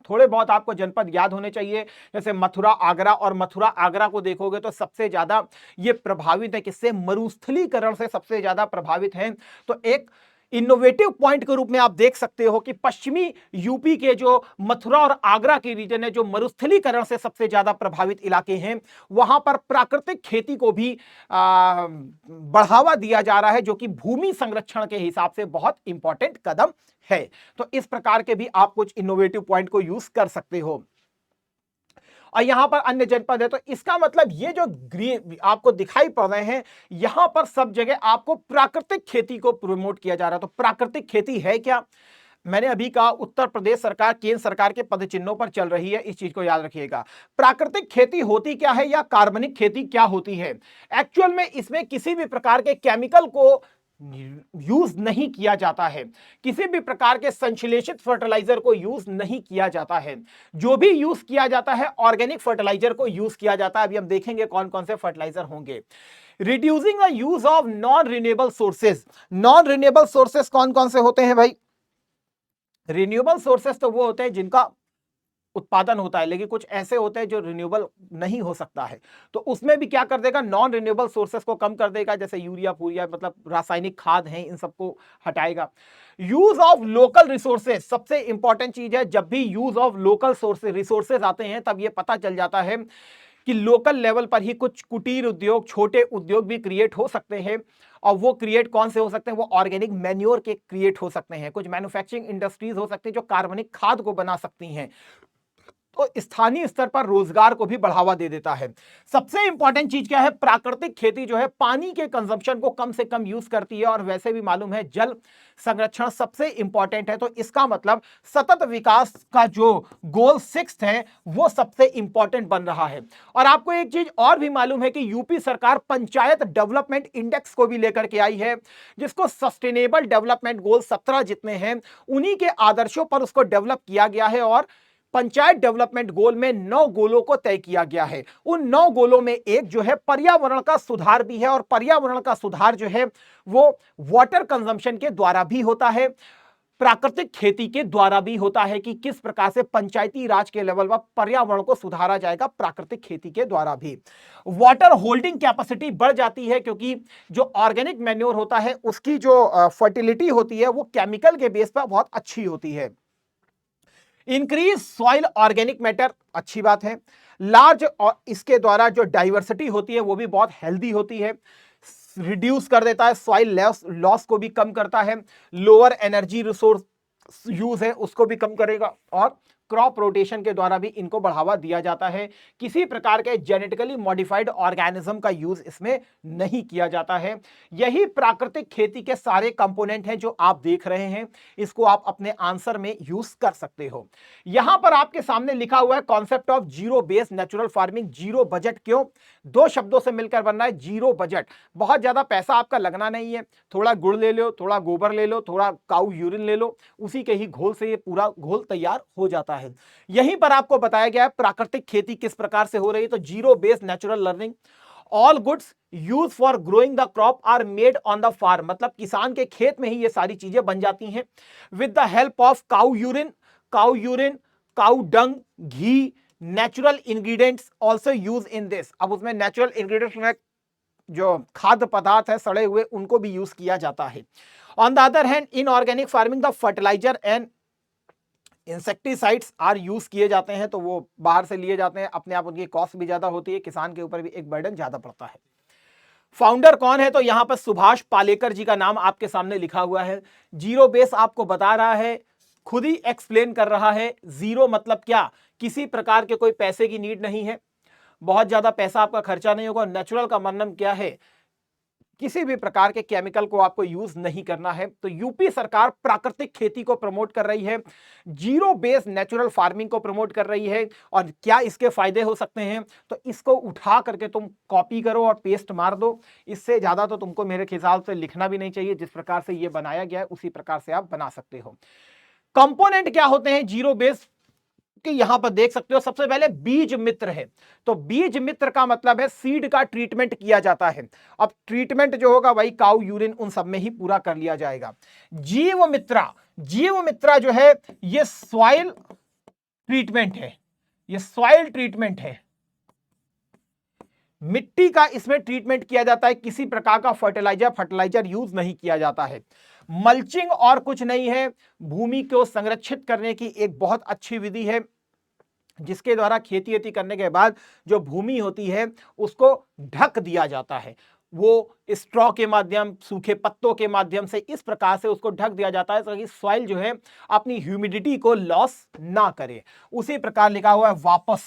थोड़े बहुत आपको जनपद याद होने चाहिए, जैसे मथुरा आगरा, और मथुरा आगरा को देखोगे तो सबसे ज्यादा ये प्रभावित है किससे, मरुस्थलीकरण से सबसे ज्यादा प्रभावित हैं। तो एक इनोवेटिव पॉइंट के रूप में आप देख सकते हो कि पश्चिमी यूपी के जो मथुरा और आगरा के रीजन है, जो मरुस्थलीकरण से सबसे ज्यादा प्रभावित इलाके हैं, वहां पर प्राकृतिक खेती को भी बढ़ावा दिया जा रहा है, जो कि भूमि संरक्षण के हिसाब से बहुत इंपॉर्टेंट कदम है। तो इस प्रकार के भी आप कुछ इनोवेटिव पॉइंट को यूज कर सकते हो। और यहां पर अन्य जनपद है, तो इसका मतलब ये जो ग्रीन आपको दिखाई पड़ रहे हैं, यहां पर सब जगह आपको प्राकृतिक खेती को प्रमोट किया जा रहा है। तो प्राकृतिक खेती है क्या, मैंने अभी कहा उत्तर प्रदेश सरकार केंद्र सरकार के पदचिन्हों पर चल रही है, इस चीज को याद रखिएगा। प्राकृतिक खेती होती क्या है या कार्बनिक खेती क्या होती है, एक्चुअल में इसमें किसी भी प्रकार के केमिकल को यूज नहीं किया जाता है, किसी भी प्रकार के संश्लेषित फर्टिलाइजर को यूज नहीं किया जाता है। जो भी यूज किया जाता है ऑर्गेनिक फर्टिलाइजर को यूज किया जाता है। अभी हम देखेंगे कौन कौन से फर्टिलाइजर होंगे। Reducing the use of non renewable sources, non renewable sources कौन कौन से होते हैं भाई, रिन्यूएबल सोर्सेज तो वो होते हैं जिनका उत्पादन होता है, लेकिन कुछ ऐसे होते हैं जो रिन्यूएबल नहीं हो सकता है, तो उसमें भी क्या कर देगा, नॉन रिन्यूएबल सोर्सेस को कम कर देगा, जैसे यूरिया पूरिया, मतलब रासायनिक खाद हैं, इन सबको हटाएगा। यूज ऑफ लोकल रिसोर्सेज सबसे इंपॉर्टेंट चीज है, जब भी use of local sources resources आते हैं तब ये पता चल जाता है कि लोकल लेवल पर ही कुछ कुटीर उद्योग, छोटे उद्योग भी क्रिएट हो सकते हैं। और वो क्रिएट कौन से हो सकते हैं, वो ऑर्गेनिक मैन्योर के क्रिएट हो सकते हैं, कुछ मैन्युफैक्चरिंग इंडस्ट्रीज हो सकती हैं जो कार्बनिक खाद को बना सकती हैं, तो स्थानीय स्तर पर रोजगार को भी बढ़ावा दे देता है। सबसे इंपॉर्टेंट चीज क्या है, प्राकृतिक खेती जो है पानी के कंजम्पशन को कम से कम यूज करती है, और वैसे भी मालूम है जल संरक्षण सबसे इंपॉर्टेंट है, तो इसका मतलब सतत विकास का जो गोल 6 है वो सबसे इंपॉर्टेंट बन रहा है। और आपको एक चीज और भी मालूम है कि यूपी सरकार पंचायत डेवलपमेंट इंडेक्स को भी लेकर के आई है, जिसको सस्टेनेबल डेवलपमेंट गोल 17 जितने हैं उन्हीं के आदर्शों पर उसको डेवलप किया गया है, और पंचायत डेवलपमेंट गोल में 9 गोलों को तय किया गया है। उन 9 गोलों में एक जो है पर्यावरण का सुधार भी है, और पर्यावरण का सुधार जो है वो वाटर कंजम्पशन के द्वारा भी होता है, प्राकृतिक खेती के द्वारा भी होता है, कि किस प्रकार से पंचायती राज के लेवल पर पर्यावरण को सुधारा जाएगा प्राकृतिक खेती के द्वारा भी। वाटर होल्डिंग कैपेसिटी बढ़ जाती है, क्योंकि जो ऑर्गेनिक मैन्योर होता है उसकी जो फर्टिलिटी होती है वो केमिकल के बेस पर बहुत अच्छी होती है। इंक्रीज सॉइल ऑर्गेनिक मैटर, अच्छी बात है। लार्ज, और इसके द्वारा जो डाइवर्सिटी होती है वो भी बहुत हेल्दी होती है। रिड्यूस कर देता है, सॉइल लॉस को भी कम करता है। लोअर एनर्जी रिसोर्स यूज है उसको भी कम करेगा, और क्रॉप रोटेशन के द्वारा भी इनको बढ़ावा दिया जाता है। किसी प्रकार के जेनेटिकली मॉडिफाइड ऑर्गेनिज्म का यूज इसमें नहीं किया जाता है। यही प्राकृतिक खेती के सारे कंपोनेंट हैं जो आप देख रहे हैं, इसको आप अपने आंसर में यूज कर सकते हो। यहां पर आपके सामने लिखा हुआ है concept of zero based natural farming. Zero budget क्यों? दो शब्दों से मिलकर बन रहा है जीरो बजट। बहुत ज्यादा पैसा आपका लगना नहीं है, थोड़ा गुड़ ले लो, थोड़ा गोबर ले लो, थोड़ा काऊ यूरिन ले लो, उसी के ही घोल से ये पूरा घोल तैयार हो जाता है। यहीं पर आपको बताया गया है प्राकृतिक खेती किस प्रकार से हो रही है। तो zero based natural learning, all goods use for growing the crop are made on the farm, मतलब किसान के खेत में ही ये सारी चीजें बन जाती हैं। With the help of cow urine, cow dung, ghee, natural ingredients also use in this. अब उसमें नेचुरल इंग्रेडिएंट्स में जो खाद्य पदार्थ है सड़े हुए, उनको भी यूज किया जाता है। On the other hand, in organic farming the fertiliser and insecticides are use किए जाते हैं, तो वो बाहर से लिए जाते हैं, अपने आप उनकी कॉस्ट भी ज्यादा होती है, किसान के ऊपर भी एक बर्डन ज्यादा पड़ता है। फाउंडर कौन है? तो यहां पर सुभाष पालेकर जी का नाम आपके सामने लिखा हुआ है। जीरो बेस आपको बता रहा है, खुद ही एक्सप्लेन कर रहा है। जीरो मतलब क्या? किसी प्रकार के कोई पैसे की नीड नहीं है, बहुत ज्यादा पैसा आपका खर्चा नहीं होगा। नेचुरल का मतलब क्या है? किसी भी प्रकार के केमिकल को आपको यूज नहीं करना है। तो यूपी सरकार प्राकृतिक खेती को प्रमोट कर रही है, जीरो बेस्ड नेचुरल फार्मिंग को प्रमोट कर रही है। और क्या इसके फायदे हो सकते हैं? तो इसको उठा करके तुम कॉपी करो और पेस्ट मार दो, इससे ज्यादा तो तुमको मेरे ख्याल से लिखना भी नहीं चाहिए। जिस प्रकार से ये बनाया गया है उसी प्रकार से आप बना सकते हो। कंपोनेंट क्या होते हैं जीरो बेस्ड कि यहां पर देख सकते हो, सबसे पहले बीज मित्र है। तो बीज मित्र का मतलब है सीड का ट्रीटमेंट किया जाता है। अब ट्रीटमेंट जो होगा वही काऊ यूरिन उन सब में ही पूरा कर लिया जाएगा। जीव मित्रा जो है ये सॉइल ट्रीटमेंट है, ये सॉइल ट्रीटमेंट है, मिट्टी का इसमें ट्रीटमेंट किया जाता है। किसी प्रकार का फर्टिलाइजर यूज नहीं किया जाता है। मल्चिंग और कुछ नहीं है, भूमि को संरक्षित करने की एक बहुत अच्छी विधि है, जिसके द्वारा खेती करने के बाद जो भूमि होती है उसको ढक दिया जाता है। वो स्ट्रॉ के माध्यम, सूखे पत्तों के माध्यम से इस प्रकार से उसको ढक दिया जाता है ताकि सॉइल जो है अपनी ह्यूमिडिटी को लॉस ना करे। उसी प्रकार लिखा हुआ है वापस,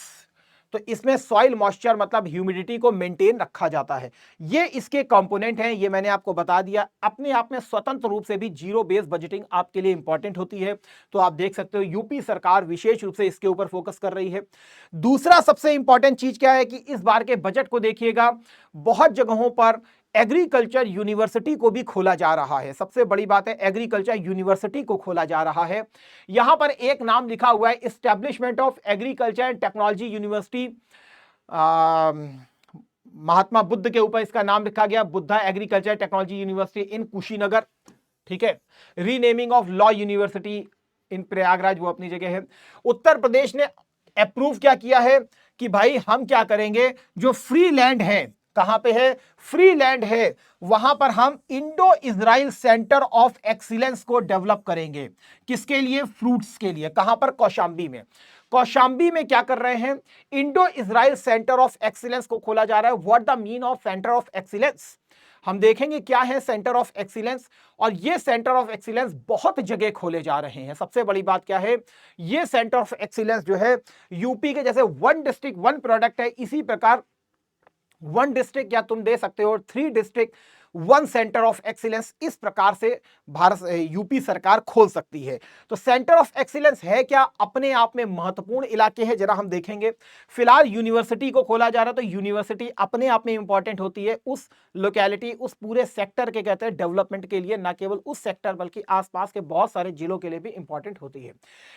तो इसमें सॉइल मॉइस्चर मतलब ह्यूमिडिटी को मेंटेन रखा जाता है। ये इसके कंपोनेंट हैं, ये मैंने आपको बता दिया। अपने आप में स्वतंत्र रूप से भी जीरो बेस बजटिंग आपके लिए इंपॉर्टेंट होती है, तो आप देख सकते हो यूपी सरकार विशेष रूप से इसके ऊपर फोकस कर रही है। दूसरा सबसे इंपॉर्टेंट चीज क्या है कि इस बार के बजट को देखिएगा, बहुत जगहों पर एग्रीकल्चर यूनिवर्सिटी को भी खोला जा रहा है। सबसे बड़ी बात है, एग्रीकल्चर यूनिवर्सिटी को खोला जा रहा है। यहां पर एक नाम लिखा हुआ है, establishment of agriculture and technology university. Mahatma Buddha के ऊपर इसका नाम लिखा गया, Buddha agriculture technology university in Kushinagar. ठीक है, renaming of law university in Prayagraj, वो अपनी जगह है। उत्तर प्रदेश ने अप्रूव क्या किया है कि भाई हम क्या करेंगे, जो फ्री लैंड है, कहां पे है? फ्री लैंड है, वहां पर हम Indo Israel centre of excellence को डेवलप करेंगे। किसके लिए? फ्रूट्स के लिए। कहां पर? कौशांबी में। कौशांबी में क्या कर रहे हैं? Indo Israel centre of excellence को खोला जा रहा है। What the mean of centre of excellence? हम देखेंगे क्या है सेंटर ऑफ एक्सीलेंस, और ये सेंटर ऑफ एक्सीलेंस बहुत जगह खोले जा रहे हैं। सबसे बड़ी बात क्या है, ये सेंटर ऑफ एक्सीलेंस जो है यूपी के जैसे वन डिस्ट्रिक्ट वन प्रोडक्ट है, इसी प्रकार वन डिस्ट्रिक्ट या तुम दे सकते हो 3 district one centre of excellence, इस प्रकार से भारत यूपी सरकार खोल सकती है। तो सेंटर ऑफ एक्सीलेंस है क्या? अपने आप में महत्वपूर्ण इलाके हैं, जरा हम देखेंगे। फिलहाल यूनिवर्सिटी को खोला जा रहा है, तो यूनिवर्सिटी अपने आप में इंपॉर्टेंट होती है उस लोकेलिटी, उस पूरे सेक्टर के कहते हैं डेवलपमेंट के लिए, ना केवल उस सेक्टर बल्कि आसपास के बहुत सारे जिलों के लिए भी इंपॉर्टेंट होती है।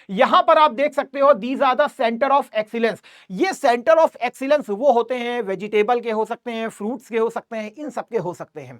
यहां पर आप देख सकते हो these are the centre of excellence. ये सेंटर ऑफ एक्सीलेंस वो होते हैं, वेजिटेबल के हो सकते हैं, फ्रूट्स के हो सकते हैं, इन सबके हो सकते हैं।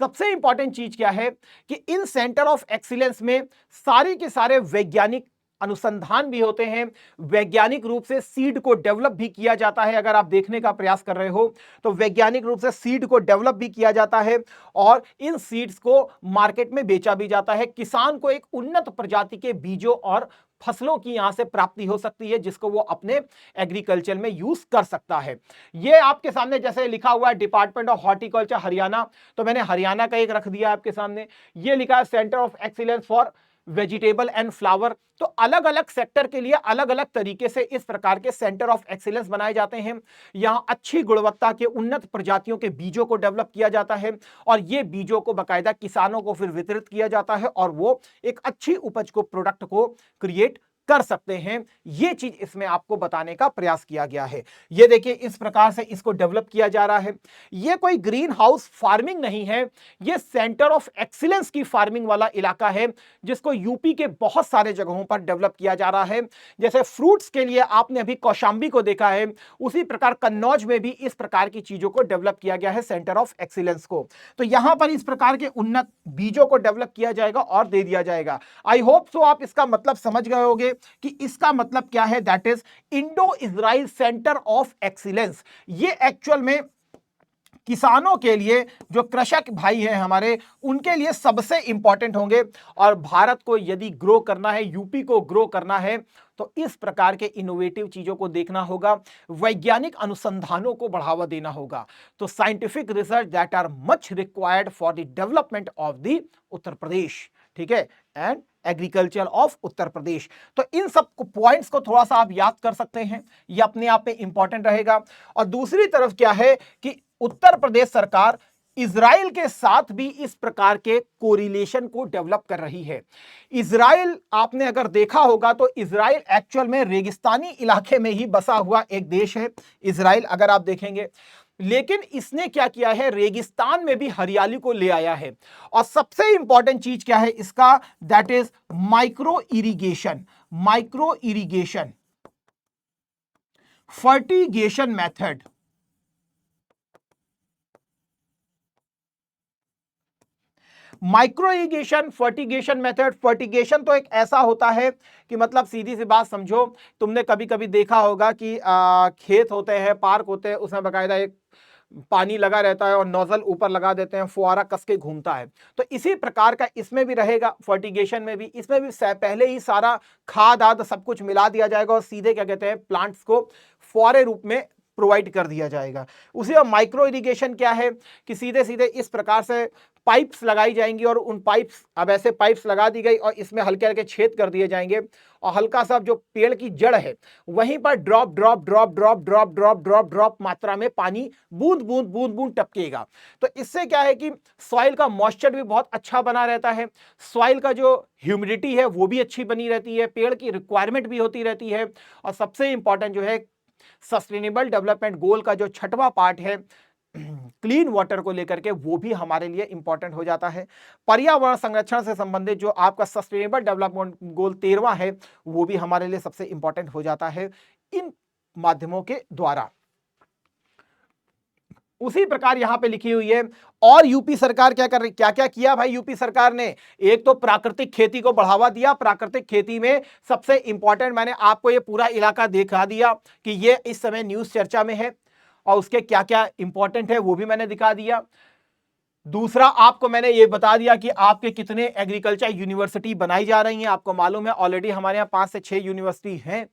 सबसे इंपॉर्टेंट चीज क्या है कि इन सेंटर ऑफ एक्सीलेंस में सारे के सारे वैज्ञानिक अनुसंधान भी होते हैं, वैज्ञानिक रूप से सीड को डेवलप भी किया जाता है। अगर आप देखने का प्रयास कर रहे हो तो वैज्ञानिक रूप से सीड को डेवलप भी किया जाता है और इन सीड्स को मार्केट में बेचा भी जाता है। किसान को एक उन्नत प्रजाति के बीजों और फसलों की यहां से प्राप्ति हो सकती है जिसको वो अपने एग्रीकल्चर में यूज कर सकता है। ये आपके सामने जैसे लिखा हुआ है डिपार्टमेंट ऑफ हॉर्टिकल्चर हरियाणा, तो मैंने हरियाणा का एक रख दिया आपके सामने। ये लिखा है centre of excellence for vegetable and flower. तो अलग अलग सेक्टर के लिए अलग अलग तरीके से इस प्रकार के सेंटर ऑफ एक्सीलेंस बनाए जाते हैं। यहां अच्छी गुणवत्ता के उन्नत प्रजातियों के बीजों को डेवलप किया जाता है और ये बीजों को बाकायदा किसानों को फिर वितरित किया जाता है और वो एक अच्छी उपज को, प्रोडक्ट को क्रिएट कर सकते हैं। ये चीज इसमें आपको बताने का प्रयास किया गया है। ये देखिए इस प्रकार से इसको डेवलप किया जा रहा है। ये कोई ग्रीन हाउस फार्मिंग नहीं है, ये सेंटर ऑफ एक्सीलेंस की फार्मिंग वाला इलाका है जिसको यूपी के बहुत सारे जगहों पर डेवलप किया जा रहा है। जैसे फ्रूट्स के लिए आपने अभी कौशाम्बी को देखा है, उसी प्रकार कन्नौज में भी इस प्रकार की चीजों को डेवलप किया गया है, सेंटर ऑफ एक्सीलेंस को। तो यहां पर इस प्रकार के उन्नत बीजों को डेवलप किया जाएगा और दे दिया जाएगा। आई होप सो आप इसका मतलब समझ गए होंगे कि इसका मतलब क्या है, that is Indo Israel centre of excellence. ये एक्चुअल में किसानों के लिए, जो कृषक भाई हैं हमारे, उनके लिए सबसे इंपॉर्टेंट होंगे। और भारत को यदि ग्रो करना है, यूपी को ग्रो करना है, तो इस प्रकार के इनोवेटिव चीजों को देखना होगा, वैज्ञानिक अनुसंधानों को बढ़ावा देना होगा। तो scientific research that are much required for the development of the Uttar Pradesh, ठीक है, and agriculture of Uttar Pradesh. तो इन सब पॉइंट्स को थोड़ा सा आप याद कर सकते हैं, ये अपने आप में इंपॉर्टेंट रहेगा। और दूसरी तरफ क्या है कि उत्तर प्रदेश सरकार इजराइल के साथ भी इस प्रकार के कोरिलेशन को डेवलप कर रही है। इजराइल आपने अगर देखा होगा तो इजराइल एक्चुअल में रेगिस्तानी इलाके में ही बसा हुआ एक देश है इजराइल, अगर आप देखेंगे। लेकिन इसने क्या किया है, रेगिस्तान में भी हरियाली को ले आया है। और सबसे इंपॉर्टेंट चीज क्या है इसका, that is micro irrigation. Micro irrigation, fertigation method. Micro irrigation, fertigation method. Fertigation तो एक ऐसा होता है कि मतलब सीधी सी बात समझो, तुमने कभी कभी देखा होगा कि खेत होते हैं, पार्क होते हैं, उसमें बकायदा एक पानी लगा रहता है और नोजल ऊपर लगा देते हैं, फुआरा कस के घूमता है। तो इसी प्रकार का इसमें भी रहेगा, फर्टिगेशन में भी। इसमें भी पहले ही सारा खाद आद सब कुछ मिला दिया जाएगा और सीधे क्या कहते हैं, प्लांट्स को फुआरे रूप में प्रोवाइड कर दिया जाएगा। उसी में माइक्रो इरिगेशन क्या है कि सीधे सीधे इस प्रकार से पाइप्स लगाई जाएंगी और उन पाइप्स, अब ऐसे पाइप्स लगा दी गई और इसमें हल्के हल्के छेद कर दिए जाएंगे और हल्का सा जो पेड़ की जड़ है वहीं पर drop drop drop drop drop drop drop drop मात्रा में पानी बूंद बूंद बूंद बूंद टपकेगा। तो इससे क्या है कि सॉइल का मॉइस्चर भी बहुत अच्छा बना रहता है, सॉइल का जो ह्यूमिडिटी है वो भी अच्छी बनी रहती है, पेड़ की रिक्वायरमेंट भी होती रहती है। और सबसे इंपॉर्टेंट जो है सस्टेनेबल डेवलपमेंट गोल का जो छठवां पार्ट है क्लीन वाटर को लेकर के, वो भी हमारे लिए इंपॉर्टेंट हो जाता है। पर्यावरण संरक्षण से संबंधित जो आपका सस्टेनेबल डेवलपमेंट गोल 13वां है, वो भी हमारे लिए सबसे इंपॉर्टेंट हो जाता है इन माध्यमों के द्वारा। उसी प्रकार यहां पे लिखी हुई है। और यूपी सरकार क्या कर रही, क्या क्या किया भाई यूपी सरकार ने। एक तो प्राकृतिक खेती को बढ़ावा दिया। प्राकृतिक खेती में सबसे इंपॉर्टेंट मैंने आपको ये पूरा इलाका दिखा दिया कि ये इस समय न्यूज चर्चा में है और उसके क्या क्या इंपॉर्टेंट है वो भी मैंने दिखा दिया। दूसरा आपको मैंने ये बता दिया कि आपके कितने एग्रीकल्चर यूनिवर्सिटी बनाई जा रही हैं। आपको मालूम है ऑलरेडी हमारे यहाँ 5 से 6 यूनिवर्सिटी हैं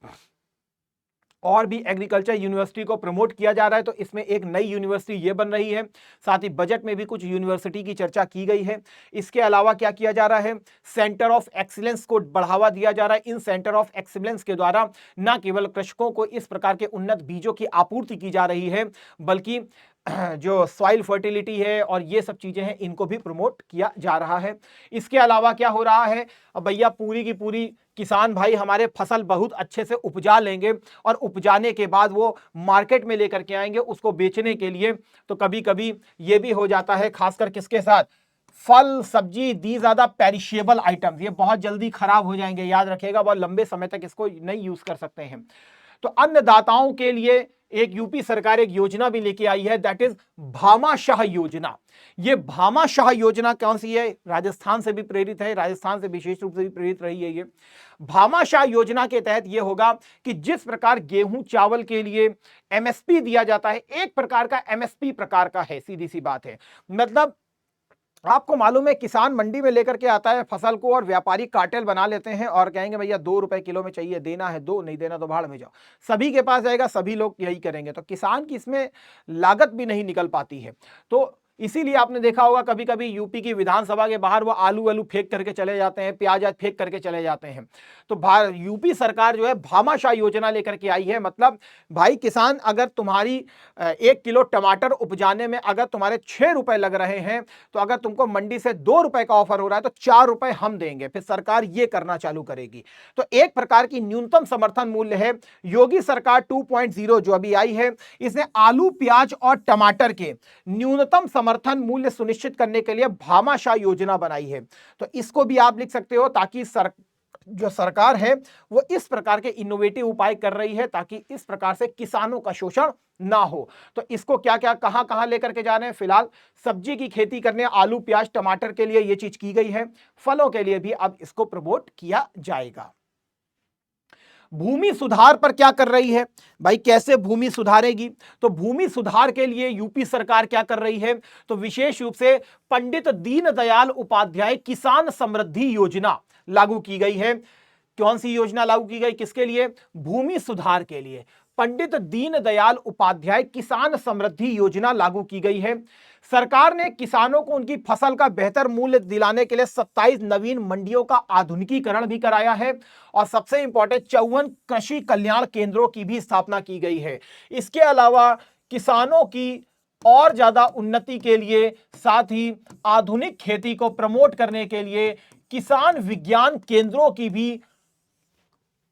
और भी एग्रीकल्चर यूनिवर्सिटी को प्रमोट किया जा रहा है। तो इसमें एक नई यूनिवर्सिटी ये बन रही है। साथ ही बजट में भी कुछ यूनिवर्सिटी की चर्चा की गई है। इसके अलावा क्या किया जा रहा है, सेंटर ऑफ एक्सीलेंस को बढ़ावा दिया जा रहा है। इन सेंटर ऑफ एक्सीलेंस के द्वारा न केवल कृषकों को इस प्रकार के उन्नत बीजों की आपूर्ति की जा रही है, बल्कि जो सॉइल फर्टिलिटी है और ये सब चीजें हैं इनको भी प्रमोट किया जा रहा है। इसके अलावा क्या हो रहा है, अब भैया पूरी की पूरी किसान भाई हमारे फसल बहुत अच्छे से उपजा लेंगे और उपजाने के बाद वो मार्केट में लेकर के आएंगे उसको बेचने के लिए। तो कभी कभी ये भी हो जाता है, खासकर किसके साथ, फल सब्जी, दी ज्यादा पेरिशेबल आइटम्स, ये बहुत जल्दी खराब हो जाएंगे, याद रखिएगा, बहुत लंबे समय तक इसको नहीं यूज कर सकते हैं। तो अन्नदाताओं के लिए एक यूपी सरकार एक योजना भी लेके आई है, दैट इज भामाशाह योजना। ये भामाशाह योजना कौन सी है, राजस्थान से भी प्रेरित है, राजस्थान से विशेष रूप से भी प्रेरित रही है। ये भामाशाह योजना के तहत ये होगा कि जिस प्रकार गेहूं चावल के लिए एमएसपी दिया जाता है, एक प्रकार का एमएसपी प्रकार का है, सीधी सी बात है। मतलब आपको मालूम है किसान मंडी में लेकर के आता है फसल को और व्यापारी कार्टेल बना लेते हैं और कहेंगे भैया 2 रुपए किलो में चाहिए, देना है दो, नहीं देना तो भाड़ में जाओ। सभी के पास जाएगा, सभी लोग यही करेंगे, तो किसान की इसमें लागत भी नहीं निकल पाती है। तो इसीलिए आपने देखा होगा कभी कभी यूपी की विधानसभा के बाहर वो आलू आलू फेंक करके चले जाते हैं, प्याज आज फेंक करके चले जाते हैं। तो यूपी सरकार जो है भामाशाह योजना लेकर के आई है। मतलब भाई किसान, अगर तुम्हारी 1 किलो टमाटर उपजाने में अगर तुम्हारे 6 रुपए लग रहे हैं, तो अगर तुमको मंडी से 2 रुपए का ऑफर हो रहा है तो 4 रुपए हम देंगे। फिर सरकार ये करना चालू करेगी। तो एक प्रकार की न्यूनतम समर्थन मूल्य है। योगी सरकार 2.0 जो अभी आई है, इसने आलू, प्याज और टमाटर के न्यूनतम समर्थन मूल्य सुनिश्चित करने के लिए भामाशाह योजना बनाई है। तो इसको भी आप लिख सकते हो, ताकि जो सरकार है वो इस प्रकार के इनोवेटिव उपाय कर रही है ताकि इस प्रकार से किसानों का शोषण ना हो। तो इसको क्या क्या कहां कहां लेकर के जा रहे हैं, फिलहाल सब्जी की खेती करने, आलू, प्याज, टमाटर के लिए ये चीज की गई है। फलों के लिए भी अब इसको प्रमोट किया जाएगा। भूमि सुधार पर क्या कर रही है भाई, कैसे भूमि सुधारेगी? तो भूमि सुधार के लिए यूपी सरकार क्या कर रही है, तो विशेष रूप से पंडित दीनदयाल उपाध्याय किसान समृद्धि योजना लागू की गई है। कौन सी योजना लागू की गई, किसके लिए? भूमि सुधार के लिए। पंडित दीनदयाल उपाध्याय किसान समृद्धि योजना लागू की गई है। सरकार ने किसानों को उनकी फसल का बेहतर मूल्य दिलाने के लिए 27 नवीन मंडियों का आधुनिकीकरण भी कराया है और सबसे इंपॉर्टेंट 54 कृषि कल्याण केंद्रों की भी स्थापना की गई है। इसके अलावा किसानों की और ज्यादा उन्नति के लिए, साथ ही आधुनिक खेती को प्रमोट करने के लिए किसान विज्ञान केंद्रों की भी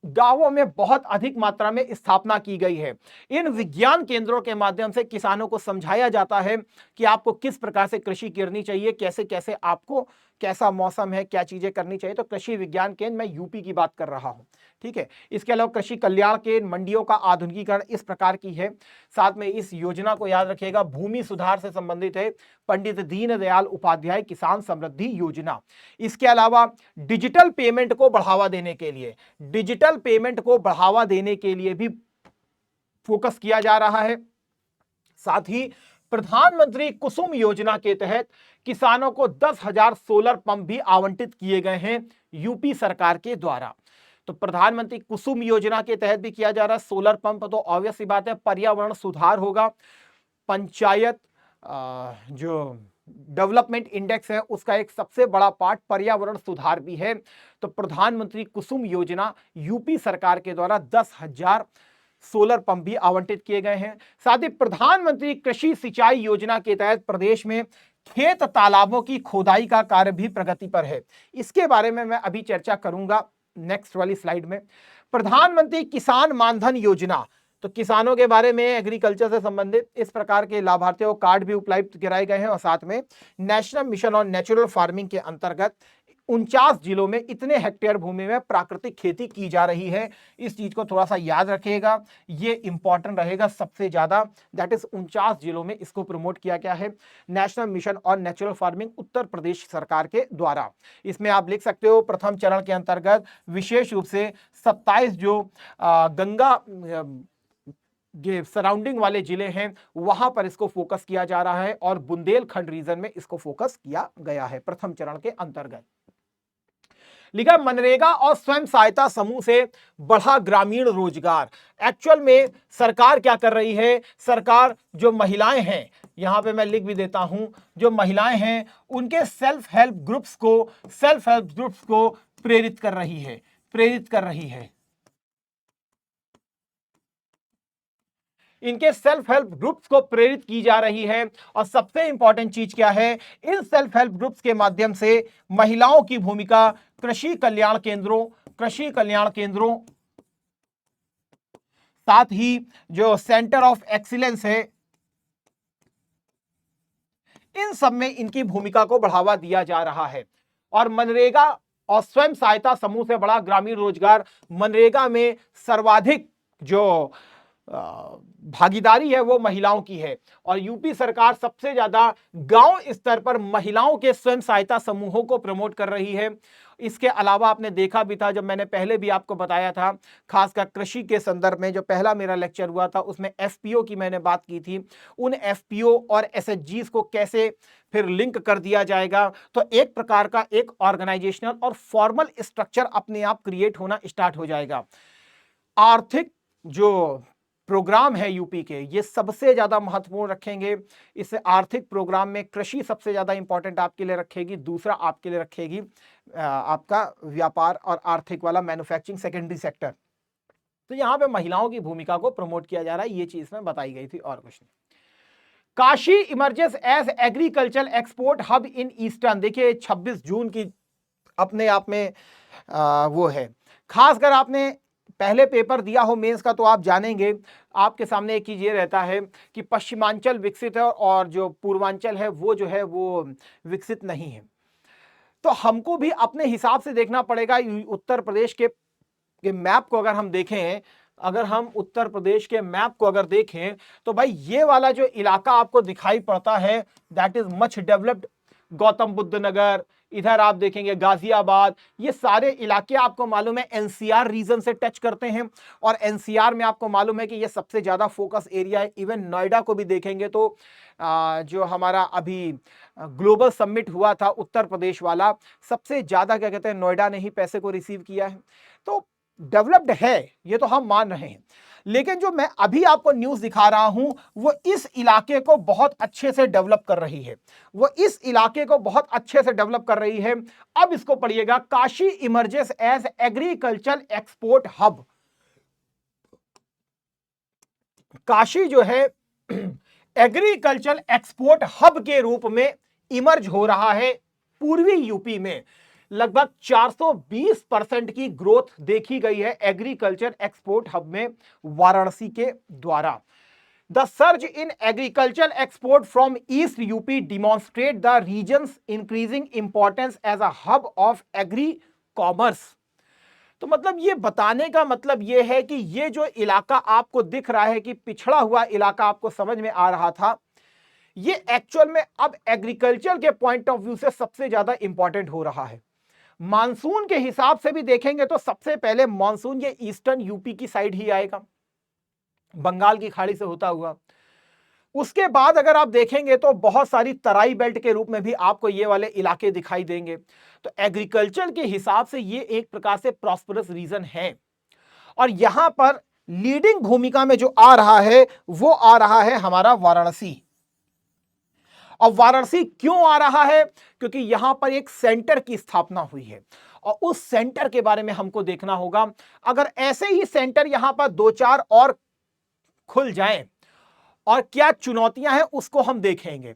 गांवों में बहुत अधिक मात्रा में स्थापना की गई है। इन विज्ञान केंद्रों के माध्यम से किसानों को समझाया जाता है कि आपको किस प्रकार से कृषि करनी चाहिए, कैसे कैसे आपको, कैसा मौसम है, क्या चीजें करनी चाहिए। तो कृषि विज्ञान केंद्र, मैं यूपी की बात कर रहा हूं, ठीक है। इसके अलावा कृषि कल्याण केंद्र, मंडियों का आधुनिकीकरण इस प्रकार की है। साथ में इस योजना को याद रखिएगा, भूमि सुधार से संबंधित है पंडित दीनदयाल उपाध्याय किसान समृद्धि योजना। इसके अलावा डिजिटल पेमेंट को बढ़ावा देने के लिए, डिजिटल पेमेंट को बढ़ावा देने के लिए भी फोकस किया जा रहा है। साथ ही प्रधानमंत्री कुसुम योजना के तहत किसानों को 10,000 सोलर पंप भी आवंटित किए गए हैं यूपी सरकार के द्वारा। तो प्रधानमंत्री कुसुम योजना के तहत भी किया जा रहा है सोलर पंप। तो ऑब्वियस सी बात है, पर्यावरण सुधार होगा। पंचायत जो डेवलपमेंट इंडेक्स है उसका एक सबसे बड़ा पार्ट पर्यावरण सुधार भी है। तो प्रधानमंत्री कुसुम योजना यूपी सरकार के द्वारा 10,000 सोलर पंप भी आवंटित किए गए हैं। साथ ही प्रधानमंत्री कृषि सिंचाई योजना के तहत प्रदेश में खेत तालाबों की खोदाई का कार्य भी प्रगति पर है। इसके बारे में मैं अभी चर्चा करूंगा नेक्स्ट वाली स्लाइड में। प्रधानमंत्री किसान मानधन योजना, तो किसानों के बारे में, एग्रीकल्चर से संबंधित इस प्रकार के लाभार्थियों को कार्ड भी उपलब्ध कराए गए हैं। और साथ में national mission on natural farming के अंतर्गत 49 जिलों में इतने हेक्टेयर भूमि में प्राकृतिक खेती की जा रही है। इस चीज को थोड़ा सा याद रखिएगा, ये इंपॉर्टेंट रहेगा सबसे ज्यादा। दैट इज 49 जिलों में इसको प्रमोट किया गया है national mission on natural farming Uttar Pradesh सरकार के द्वारा। इसमें आप लिख सकते हो प्रथम चरण के अंतर्गत विशेष रूप से 27 जो गंगा ये सराउंडिंग वाले जिले हैं वहां पर इसको फोकस किया जा रहा है और बुंदेलखंड रीजन में इसको फोकस किया गया है प्रथम चरण के अंतर्गत। लिखा मनरेगा और स्वयं सहायता समूह से बढ़ा ग्रामीण रोजगार। एक्चुअल में सरकार क्या कर रही है, सरकार जो महिलाएं हैं, यहां पे मैं लिख भी देता हूं, जो महिलाएं हैं उनके सेल्फ हेल्प ग्रुप्स को प्रेरित कर रही है। इनके सेल्फ हेल्प ग्रुप्स को प्रेरित की जा रही है। और सबसे इंपॉर्टेंट चीज क्या है, इन सेल्फ हेल्प ग्रुप्स के माध्यम से महिलाओं की भूमिका कृषि कल्याण केंद्रों साथ ही जो सेंटर ऑफ एक्सीलेंस है, इन सब में इनकी भूमिका को बढ़ावा दिया जा रहा है। और मनरेगा और स्वयं सहायता समूह से बड़ा ग्रामीण रोजगार, मनरेगा में सर्वाधिक जो भागीदारी है वो महिलाओं की है। और यूपी सरकार सबसे ज्यादा गांव स्तर पर महिलाओं के स्वयं सहायता समूहों को प्रमोट कर रही है। इसके अलावा आपने देखा भी था, जब मैंने पहले भी आपको बताया था, खासकर कृषि के संदर्भ में जो पहला मेरा लेक्चर हुआ था उसमें एफपीओ की मैंने बात की थी। उन एफपीओ और एसएचजीस को कैसे फिर लिंक कर दिया जाएगा, तो एक प्रकार का एक ऑर्गेनाइजेशनल और फॉर्मल स्ट्रक्चर अपने आप क्रिएट होना स्टार्ट हो जाएगा। आर्थिक जो प्रोग्राम है यूपी के, ये सबसे ज्यादा महत्वपूर्ण रखेंगे। इस आर्थिक प्रोग्राम में कृषि सबसे ज्यादा इंपॉर्टेंट आपके लिए रखेगी, दूसरा आपके लिए रखेगी आपका व्यापार और आर्थिक वाला मैन्युफैक्चरिंग सेकेंडरी सेक्टर। तो यहां पे महिलाओं की भूमिका को प्रमोट किया जा रहा है, ये चीज में बताई गई थी और कुछ नहीं। Kashi emerges as agriculture export hub in eastern, देखिए 26 जून की अपने आप में वो है। खासकर आपने पहले पेपर दिया हो मेंस का तो आप जानेंगे, आपके सामने एक चीज ये रहता है कि पश्चिमांचल विकसित है और जो पूर्वांचल है वो जो है वो विकसित नहीं है। तो हमको भी अपने हिसाब से देखना पड़ेगा। उत्तर प्रदेश के मैप को अगर हम देखें, अगर हम उत्तर प्रदेश के मैप को अगर देखें तो भाई ये वाला जो इलाका आपको दिखाई पड़ता है that is much developed. Gautam Buddh Nagar, इधर आप देखेंगे गाजियाबाद, ये सारे इलाके आपको मालूम है एनसीआर रीजन से टच करते हैं और एनसीआर में आपको मालूम है कि ये सबसे ज्यादा फोकस एरिया है। इवन नोएडा को भी देखेंगे तो जो हमारा अभी ग्लोबल समिट हुआ था उत्तर प्रदेश वाला, सबसे ज्यादा क्या कहते हैं नोएडा ने ही पैसे को रिसीव किया है। तो डेवलप्ड है, ये तो हम मान रहे हैं, लेकिन जो मैं अभी आपको न्यूज दिखा रहा हूं वो इस इलाके को बहुत अच्छे से डेवलप कर रही है, वो इस इलाके को बहुत अच्छे से डेवलप कर रही है। अब इसको पढ़िएगा, Kashi emerges as agriculture export hub. Kashi जो है एग्रीकल्चर एक्सपोर्ट हब के रूप में इमर्ज हो रहा है। पूर्वी यूपी में लगभग 420% की ग्रोथ देखी गई है एग्रीकल्चर एक्सपोर्ट हब में वाराणसी के द्वारा। The surge in agriculture export from east UP demonstrate the region's increasing importance as a hub of agri commerce. तो मतलब ये बताने का मतलब ये है कि ये जो इलाका आपको दिख रहा है कि पिछड़ा हुआ इलाका आपको समझ में आ रहा था, ये एक्चुअल में अब एग्रीकल्चर के पॉइंट ऑफ व्यू से सबसे ज्यादा इंपॉर्टेंट हो रहा है। मानसून के हिसाब से भी देखेंगे तो सबसे पहले मानसून ये ईस्टर्न यूपी की साइड ही आएगा, बंगाल की खाड़ी से होता हुआ। उसके बाद अगर आप देखेंगे तो बहुत सारी तराई बेल्ट के रूप में भी आपको ये वाले इलाके दिखाई देंगे। तो एग्रीकल्चर के हिसाब से ये एक प्रकार से प्रॉस्परस रीजन है। और यहां पर लीडिंग भूमिका में जो आ रहा है वो आ रहा है हमारा वाराणसी। और वाराणसी क्यों आ रहा है? क्योंकि यहां पर एक सेंटर की स्थापना हुई है और उस सेंटर के बारे में हमको देखना होगा। अगर ऐसे ही सेंटर यहां पर 2-4 और खुल जाएं और क्या चुनौतियां हैं उसको हम देखेंगे।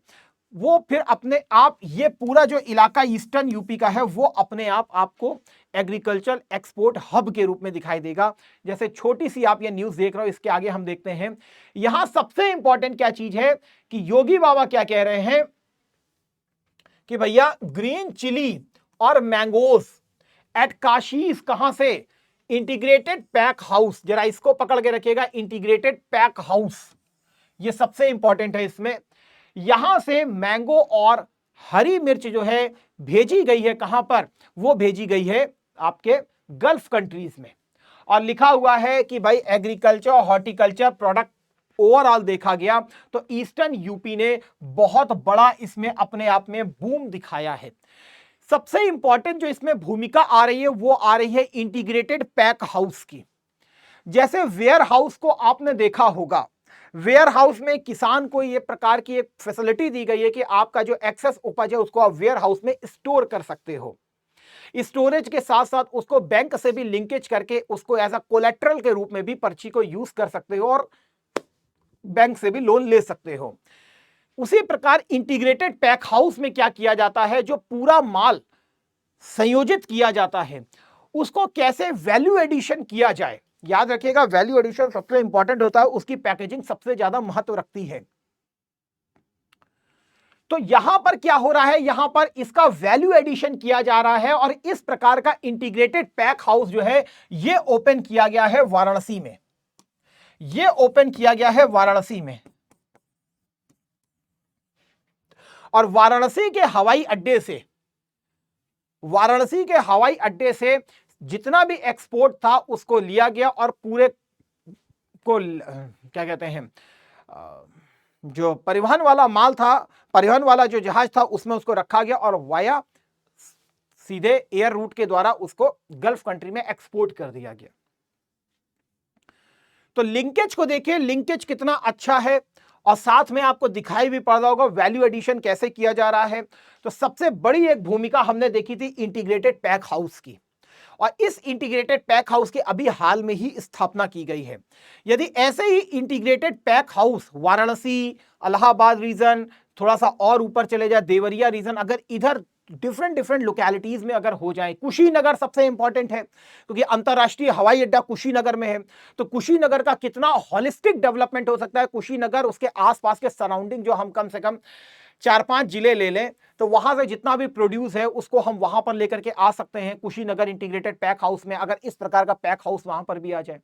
वो फिर अपने आप ये पूरा जो इलाका ईस्टर्न यूपी का है वो अपने आप आपको एग्रीकल्चर एक्सपोर्ट हब के रूप में दिखाई देगा। जैसे छोटी सी आप ये न्यूज देख रहे हो, इसके आगे हम देखते हैं। यहां सबसे इंपॉर्टेंट क्या चीज है कि योगी बाबा क्या कह रहे हैं कि भैया ग्रीन चिली और मैंगोज एट काशीज, कहां से? Integrated pack house. जरा इसको पकड़ के रखिएगा, इंटीग्रेटेड पैक हाउस, ये सबसे इंपॉर्टेंट है। इसमें यहां से मैंगो और हरी मिर्च जो है भेजी गई है, कहां पर? वो भेजी गई है आपके गल्फ कंट्रीज में। और लिखा हुआ है कि भाई एग्रीकल्चर और हॉर्टिकल्चर प्रोडक्ट ओवरऑल देखा गया तो ईस्टर्न यूपी ने बहुत बड़ा इसमें अपने आप में बूम दिखाया है। सबसे इंपॉर्टेंट जो इसमें भूमिका आ रही है वो आ रही है इंटीग्रेटेड पैक हाउस की। जैसे वेयर हाउस को आपने देखा होगा, वेयर हाउस में किसान को ये प्रकार की एक फैसिलिटी दी गई है कि आपका जो एक्सेस उपज है उसको आप वेयर हाउस में स्टोर कर सकते हो। स्टोरेज के साथ साथ उसको बैंक से भी लिंकेज करके उसको एज अ कोलेट्रल के रूप में भी पर्ची को यूज कर सकते हो और बैंक से भी लोन ले सकते हो। उसी प्रकार इंटीग्रेटेड पैक हाउस में क्या किया जाता है, जो पूरा माल संयोजित किया जाता है उसको कैसे वैल्यू एडिशन किया जाए। याद रखिएगा, वैल्यू एडिशन सबसे इंपॉर्टेंट होता है, उसकी पैकेजिंग सबसे ज्यादा महत्व रखती है। तो यहां पर क्या हो रहा है, यहां पर इसका वैल्यू एडिशन किया जा रहा है और इस प्रकार का इंटीग्रेटेड पैक हाउस जो है यह ओपन किया गया है वाराणसी में। यह ओपन किया गया है वाराणसी में और वाराणसी के हवाई अड्डे से वाराणसी के हवाई अड्डे से जितना भी एक्सपोर्ट था उसको लिया गया और पूरे को क्या कहते हैं, जो परिवहन वाला माल था, परिवहन वाला जो जहाज था उसमें उसको रखा गया और वाया सीधे एयर रूट के द्वारा उसको गल्फ कंट्री में एक्सपोर्ट कर दिया गया। तो लिंकेज को देखिए, लिंकेज कितना अच्छा है और साथ में आपको दिखाई भी पड़ रहा होगा वैल्यू एडिशन कैसे किया जा रहा है। तो सबसे बड़ी एक भूमिका हमने देखी थी इंटीग्रेटेड पैक हाउस की, और इस इंटीग्रेटेड पैक हाउस की अभी हाल में ही स्थापना की गई है। यदि ऐसे ही integrated pack house Varanasi, Allahabad region, थोड़ा सा और ऊपर चले जाए देवरिया रीजन, अगर इधर डिफरेंट लोकेलिटीज में अगर हो जाए, कुशीनगर सबसे इंपॉर्टेंट है क्योंकि अंतरराष्ट्रीय हवाई अड्डा कुशीनगर में है, तो कुशीनगर का कितना होलिस्टिक डेवलपमेंट हो सकता है। कुशीनगर, उसके आसपास के सराउंडिंग जो हम कम से कम 4-5 जिले ले लें, तो वहां से जितना भी प्रोड्यूस है उसको हम वहां पर लेकर के आ सकते हैं कुशीनगर इंटीग्रेटेड पैक हाउस में, अगर इस प्रकार का पैक हाउस वहां पर भी आ जाए।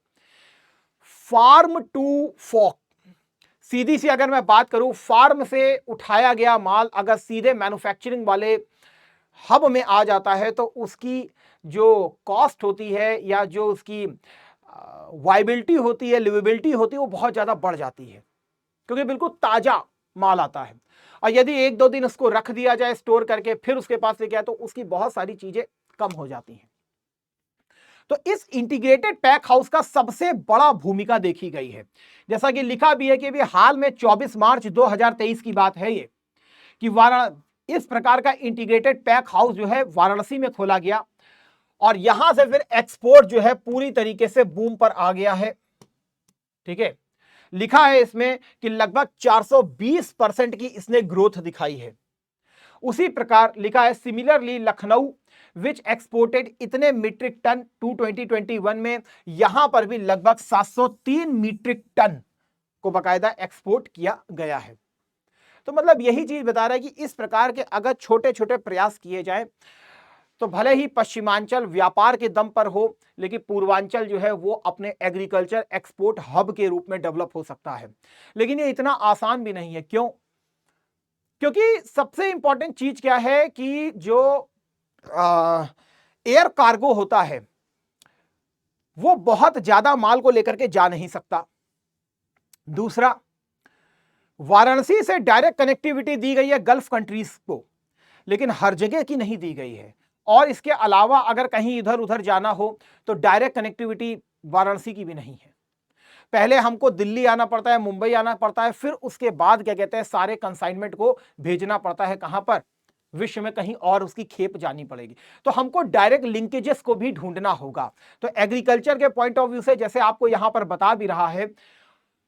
फार्म टू फॉर्क, सीधी सी अगर मैं बात करूं, फार्म से उठाया गया माल अगर सीधे मैन्युफैक्चरिंग वाले हब में आ जाता है तो उसकी जो कॉस्ट होती है या जो उसकी वाइबिलिटी होती है, लिवेबिलिटी होती है, वो बहुत ज्यादा बढ़ जाती है क्योंकि बिल्कुल ताजा माल आता है। और यदि 1-2 दिन उसको रख दिया जाए स्टोर करके फिर उसके पास लेके आए तो उसकी बहुत सारी चीजें कम हो जाती हैं। तो इस इंटीग्रेटेड पैक हाउस का सबसे बड़ा भूमिका देखी गई है। जैसा कि लिखा भी है कि अभी हाल में 24 मार्च 2023 की बात है ये, कि इस प्रकार का इंटीग्रेटेड पैक हाउस जो है वाराणसी में खोला गया और यहां से फिर एक्सपोर्ट जो है पूरी तरीके से बूम पर आ गया है। ठीक है, लिखा है इसमें कि लगभग 420% की इसने ग्रोथ दिखाई है। उसी प्रकार लिखा है सिमिलरली लखनऊ विच एक्सपोर्टेड इतने मीट्रिक टन 2021 में, यहां पर भी लगभग 703 मीट्रिक टन को बकायदा एक्सपोर्ट किया गया है। तो मतलब यही चीज बता रहा है कि इस प्रकार के अगर छोटे छोटे प्रयास किए जाए तो भले ही पश्चिमांचल व्यापार के दम पर हो, लेकिन पूर्वांचल जो है वो अपने एग्रीकल्चर एक्सपोर्ट हब के रूप में डेवलप हो सकता है। लेकिन ये इतना आसान भी नहीं है। क्यों? क्योंकि सबसे इंपॉर्टेंट चीज क्या है कि जो एयर कार्गो होता है वो बहुत ज्यादा माल को लेकर के जा नहीं सकता। दूसरा, वाराणसी से डायरेक्ट कनेक्टिविटी दी गई है गल्फ कंट्रीज को, लेकिन हर जगह की नहीं दी गई है। और इसके अलावा अगर कहीं इधर उधर जाना हो तो डायरेक्ट कनेक्टिविटी वाराणसी की भी नहीं है। पहले हमको दिल्ली आना पड़ता है, मुंबई आना पड़ता है, फिर उसके बाद क्या कहते हैं सारे कंसाइनमेंट को भेजना पड़ता है कहां पर, विश्व में कहीं और उसकी खेप जानी पड़ेगी। तो हमको डायरेक्ट लिंकेजेस को भी ढूंढना होगा। तो एग्रीकल्चर के पॉइंट ऑफ व्यू से जैसे आपको यहां पर बता भी रहा है,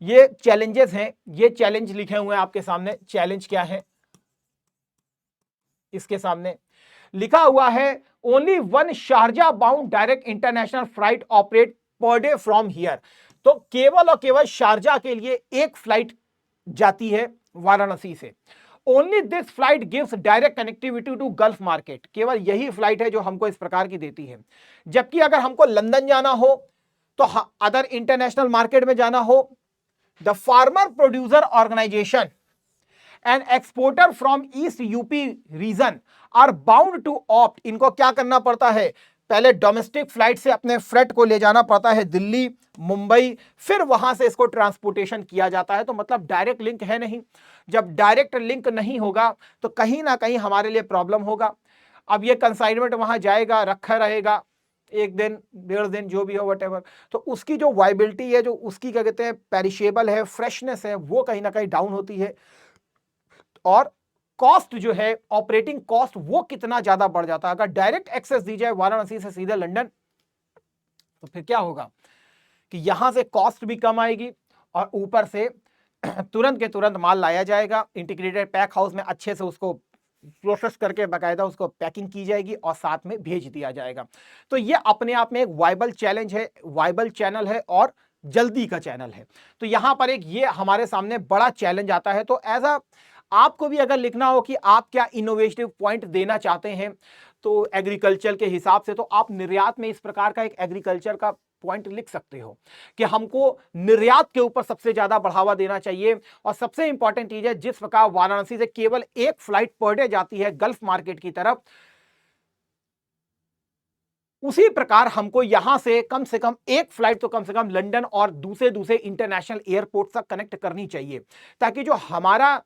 ये चैलेंजेस हैं, ये चैलेंज लिखे हुए हैं आपके सामने। चैलेंज क्या है? इसके सामने लिखा हुआ है only 1 Sharjah bound direct international flight operate per day from here. तो केवल और केवल शारजा के लिए एक फ्लाइट जाती है वाराणसी से। Only this flight gives direct connectivity to Gulf market. केवल यही फ्लाइट है जो हमको इस प्रकार की देती है। जबकि अगर हमको लंदन जाना हो तो अदर इंटरनेशनल मार्केट में जाना हो, the farmer producer organisation and exporter from east UP region are bound to opt. इनको क्या करना पड़ता है? पहले डोमेस्टिक फ्लाइट से अपने फ्रेट को ले जाना पड़ता है दिल्ली, मुंबई, फिर वहां से इसको ट्रांसपोर्टेशन किया जाता है। तो मतलब डायरेक्ट लिंक है नहीं। जब डायरेक्ट लिंक नहीं होगा तो कहीं ना कहीं हमारे लिए प्रॉब्लम होगा। अब ये कंसाइनमेंट वहां जाएगा, रखा रहेगा 1 दिन 1.5 दिन जो भी हो वटेवर, तो उसकी जो वाइबिलिटी है, जो उसकी क्या कहते हैं पेरिशेबल है, फ्रेशनेस है, वो कहीं ना कहीं डाउन होती है। और कॉस्ट जो है, ऑपरेटिंग कॉस्ट, वो कितना ज्यादा बढ़ जाता है। अगर डायरेक्ट एक्सेस दी जाए वाराणसी से सीधे लंदन तो फिर क्या होगा कि यहां से कॉस्ट भी कम आएगी और ऊपर से तुरंत के तुरंत माल लाया जाएगा, इंटीग्रेटेड पैक हाउस में अच्छे से उसको प्रोसेस करके बकायदा उसको पैकिंग की जाएगी और साथ में भेज दिया जाएगा। तो ये अपने आप में एक वाइबल चैलेंज है, वाइबल चैनल है और जल्दी का चैनल है। तो यहां पर एक ये हमारे सामने बड़ा चैलेंज आता है। तो ऐसा आपको भी अगर लिखना हो कि आप क्या इनोवेटिव पॉइंट देना चाहते हैं तो एग्रीकल्चर के हिसाब से, तो आप निर्यात में इस प्रकार का एक एग्रीकल्चर का पॉइंट लिख सकते हो कि हमको निर्यात के ऊपर सबसे ज्यादा बढ़ावा देना चाहिए। और सबसे इंपॉर्टेंट चीज है, जिस प्रकार वाराणसी से केवल एक फ्लाइट पर डे जाती है गल्फ मार्केट की तरफ, उसी प्रकार हमको यहां से कम एक फ्लाइट तो कम से कम लंदन और दूसरे दूसरे इंटरनेशनल एयरपोर्ट तक कनेक्ट करनी चाहिए, ताकि जो हमारा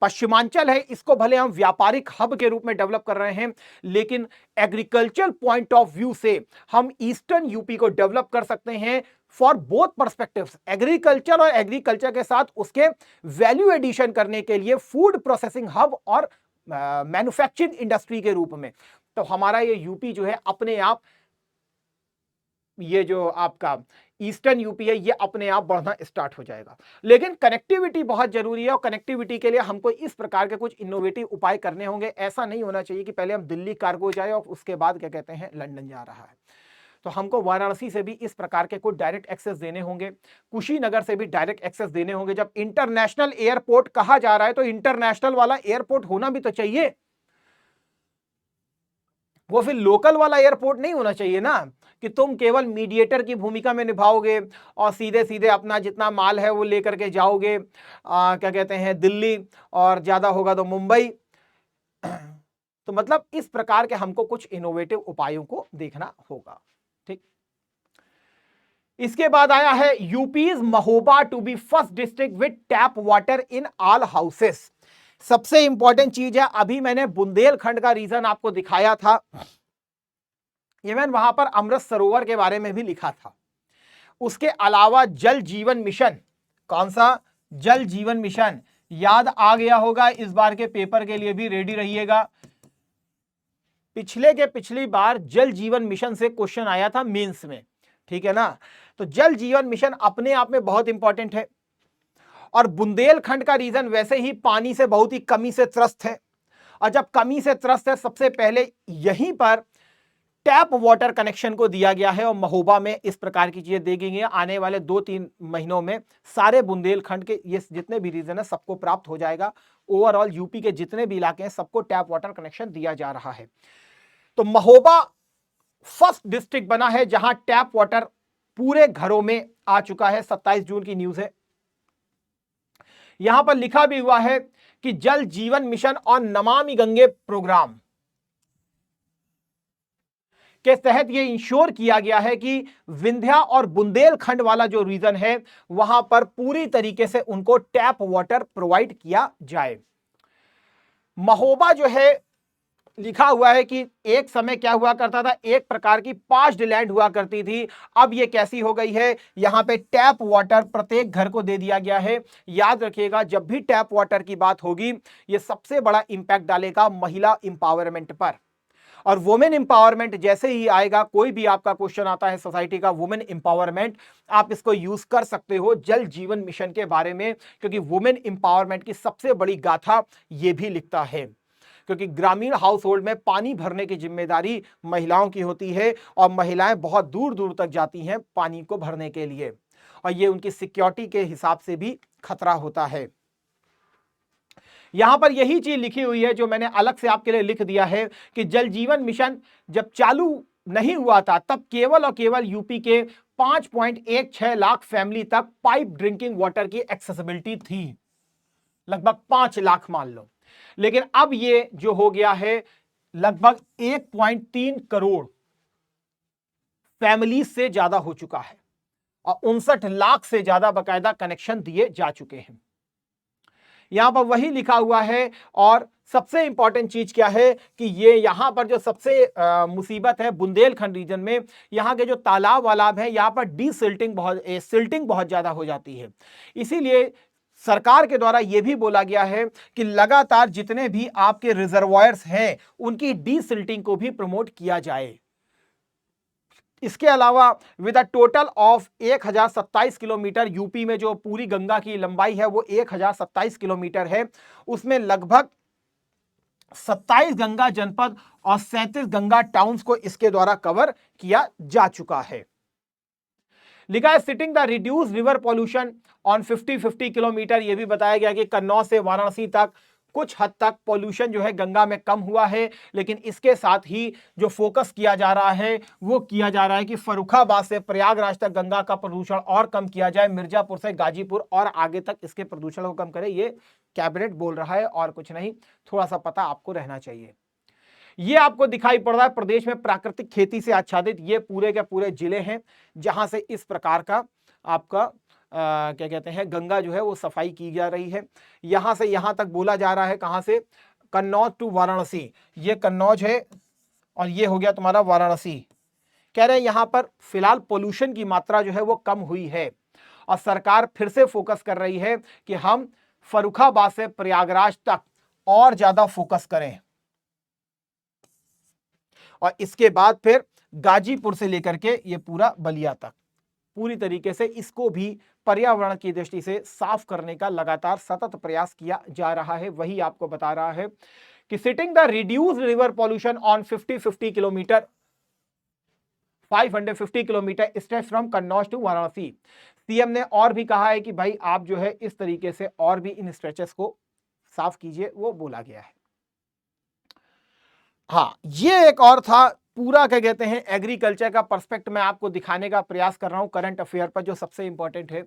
पश्चिमांचल है इसको भले हम व्यापारिक हब के रूप में डेवलप कर रहे हैं, लेकिन एग्रीकल्चर पॉइंट ऑफ व्यू से हम ईस्टर्न यूपी को डेवलप कर सकते हैं फॉर बोथ पर्सपेक्टिव्स, एग्रीकल्चर और एग्रीकल्चर के साथ उसके वैल्यू एडिशन करने के लिए फूड प्रोसेसिंग हब और मैन्युफैक्चरिंग इंडस्ट्री के रूप में। तो हमारा ये यूपी जो है अपने आप, ये जो आपका ईस्टर्न यूपी है ये अपने आप बढ़ना स्टार्ट हो जाएगा। लेकिन कनेक्टिविटी बहुत जरूरी है और कनेक्टिविटी के लिए हमको इस प्रकार के कुछ इनोवेटिव उपाय करने होंगे। ऐसा नहीं होना चाहिए कि पहले हम दिल्ली कार्गो जाए और उसके बाद क्या कहते हैं लंदन जा रहा है। तो हमको वाराणसी से भी इस प्रकार के कुछ डायरेक्ट एक्सेस देने होंगे, कुशीनगर से भी डायरेक्ट एक्सेस देने होंगे। जब इंटरनेशनल एयरपोर्ट कहा जा रहा है तो इंटरनेशनल वाला एयरपोर्ट होना भी तो चाहिए, वो फिर लोकल वाला एयरपोर्ट नहीं होना चाहिए ना कि तुम केवल मीडिएटर की भूमिका में निभाओगे और सीधे सीधे अपना जितना माल है वो लेकर के जाओगे क्या कहते हैं दिल्ली, और ज्यादा होगा तो मुंबई। तो मतलब इस प्रकार के हमको कुछ इनोवेटिव उपायों को देखना होगा। ठीक, इसके बाद आया है UP's Mahoba to be first district with tap water in all houses. सबसे इंपॉर्टेंट चीज है, अभी मैंने बुंदेलखंड का रीजन आपको दिखाया था, इवन वहां पर अमृत सरोवर के बारे में भी लिखा था। उसके अलावा जल जीवन मिशन, कौन सा जल जीवन मिशन याद आ गया होगा, इस बार के पेपर के लिए भी रेडी रहिएगा। पिछली बार जल जीवन मिशन से क्वेश्चन आया था मेंस में, ठीक है ना। तो जल जीवन मिशन अपने आप में बहुत इंपॉर्टेंट है। और बुंदेलखंड का रीजन वैसे ही पानी से बहुत ही कमी से त्रस्त है, और जब कमी से त्रस्त है सबसे पहले यहीं पर टैप वाटर कनेक्शन को दिया गया है और महोबा में इस प्रकार की चीजें दी गई हैं। आने वाले 2-3 महीनों में सारे बुंदेलखंड के ये जितने भी रीजन है सबको प्राप्त हो जाएगा। ओवरऑल यूपी के जितने भी इलाके हैं सबको टैप वाटर कनेक्शन दिया जा रहा है। तो महोबा फर्स्ट डिस्ट्रिक्ट बना है जहां टैप वाटर पूरे घरों में आ चुका है। 27 जून की न्यूज है। यहां पर लिखा भी हुआ है कि जल जीवन मिशन और नमामि गंगे प्रोग्राम के तहत यह इंश्योर किया गया है कि विंध्या और बुंदेलखंड वाला जो रीजन है वहां पर पूरी तरीके से उनको टैप वाटर प्रोवाइड किया जाए। महोबा जो है लिखा हुआ है कि एक समय क्या हुआ करता था, एक प्रकार की पास्ड लैंड हुआ करती थी, अब ये कैसी हो गई है, यहां पे टैप वाटर प्रत्येक घर को दे दिया गया है। याद रखिएगा जब भी टैप वाटर की बात होगी ये सबसे बड़ा इंपैक्ट डालेगा महिला इंपावरमेंट पर। और वुमेन इंपावरमेंट जैसे ही आएगा, कोई भी आपका क्वेश्चन आता है सोसाइटी का वुमेन इंपावरमेंट, आप इसको यूज कर सकते हो जल जीवन मिशन के बारे में, क्योंकि वुमेन इंपावरमेंट की सबसे बड़ी गाथा ये भी लिखता है। क्योंकि ग्रामीण हाउस होल्ड में पानी भरने की जिम्मेदारी महिलाओं की होती है और महिलाएं बहुत दूर दूर तक जाती हैं पानी को भरने के लिए, और ये उनकी सिक्योरिटी के हिसाब से भी खतरा होता है। यहां पर यही चीज लिखी हुई है जो मैंने अलग से आपके लिए लिख दिया है कि जल जीवन मिशन जब चालू नहीं हुआ था तब केवल और केवल यूपी के 5.16 लाख फैमिली तक पाइप ड्रिंकिंग वाटर की एक्सेसिबिलिटी थी, लगभग 5 लाख मान लो। लेकिन अब ये जो हो गया है लगभग 1.3 करोड़ फैमिली से ज्यादा हो चुका है और 59 लाख से ज्यादा बकायदा कनेक्शन दिए जा चुके हैं। यहां पर वही लिखा हुआ है। और सबसे इंपॉर्टेंट चीज क्या है कि ये यहां पर जो सबसे मुसीबत है बुंदेलखंड रीजन में, यहां के जो तालाब वालाब है यहां पर सिल्टिंग बहुत ज्यादा हो जाती है। इसीलिए सरकार के द्वारा यह भी बोला गया है कि लगातार जितने भी आपके रिजर्वायर्स हैं उनकी डीसिल्टिंग को भी प्रमोट किया जाए। इसके अलावा with a total of 1027 kilometre, UP में जो पूरी गंगा की लंबाई है वो 1027 किलोमीटर है, उसमें लगभग 27 गंगा जनपद और 37 गंगा टाउन्स को इसके द्वारा कवर किया जा चुका है। लिखा है sitting the reduce river pollution on 50-50 kilometre. यह भी बताया गया कि कन्नौज से वाराणसी तक कुछ हद तक पॉल्यूशन जो है गंगा में कम हुआ है, लेकिन इसके साथ ही जो फोकस किया जा रहा है वो किया जा रहा है कि फर्रुखाबाद से प्रयागराज तक गंगा का प्रदूषण और कम किया जाए, मिर्जापुर से गाजीपुर और आगे तक इसके प्रदूषण को कम करे। ये कैबिनेट बोल रहा है और कुछ नहीं, थोड़ा सा पता आपको रहना चाहिए। ये आपको दिखाई पड़ रहा है प्रदेश में प्राकृतिक खेती से आच्छादित ये पूरे के पूरे जिले हैं जहां से इस प्रकार का आपका क्या कहते हैं गंगा जो है वो सफाई की जा रही है। यहां से यहां तक बोला जा रहा है, कहां से, कन्नौज टू वाराणसी। ये कन्नौज है और ये हो गया तुम्हारा वाराणसी। कह रहे हैं यहां पर फिलहाल पोल्यूशन की मात्रा जो है वो कम हुई है और सरकार फिर से फोकस कर रही है कि हम फर्रुखाबाद से प्रयागराज तक और ज्यादा फोकस करें और इसके बाद फिर गाजीपुर से लेकर के ये पूरा बलिया तक पूरी तरीके से इसको भी पर्यावरण की दृष्टि से साफ करने का लगातार सतत प्रयास किया जा रहा है। वही आपको बता रहा है कि sitting the reduce river pollution on 50 kilometre 550 kilometre stretch from Kannauj to Varanasi. CM ने और भी कहा है कि भाई आप जो है इस तरीके से और भी इन स्ट्रेचेस को साफ कीजिए, वो बोला गया है। हाँ, ये एक और था पूरा क्या कहते हैं एग्रीकल्चर का पर्सपेक्ट मैं आपको दिखाने का प्रयास कर रहा हूं करंट अफेयर पर जो सबसे इंपॉर्टेंट है।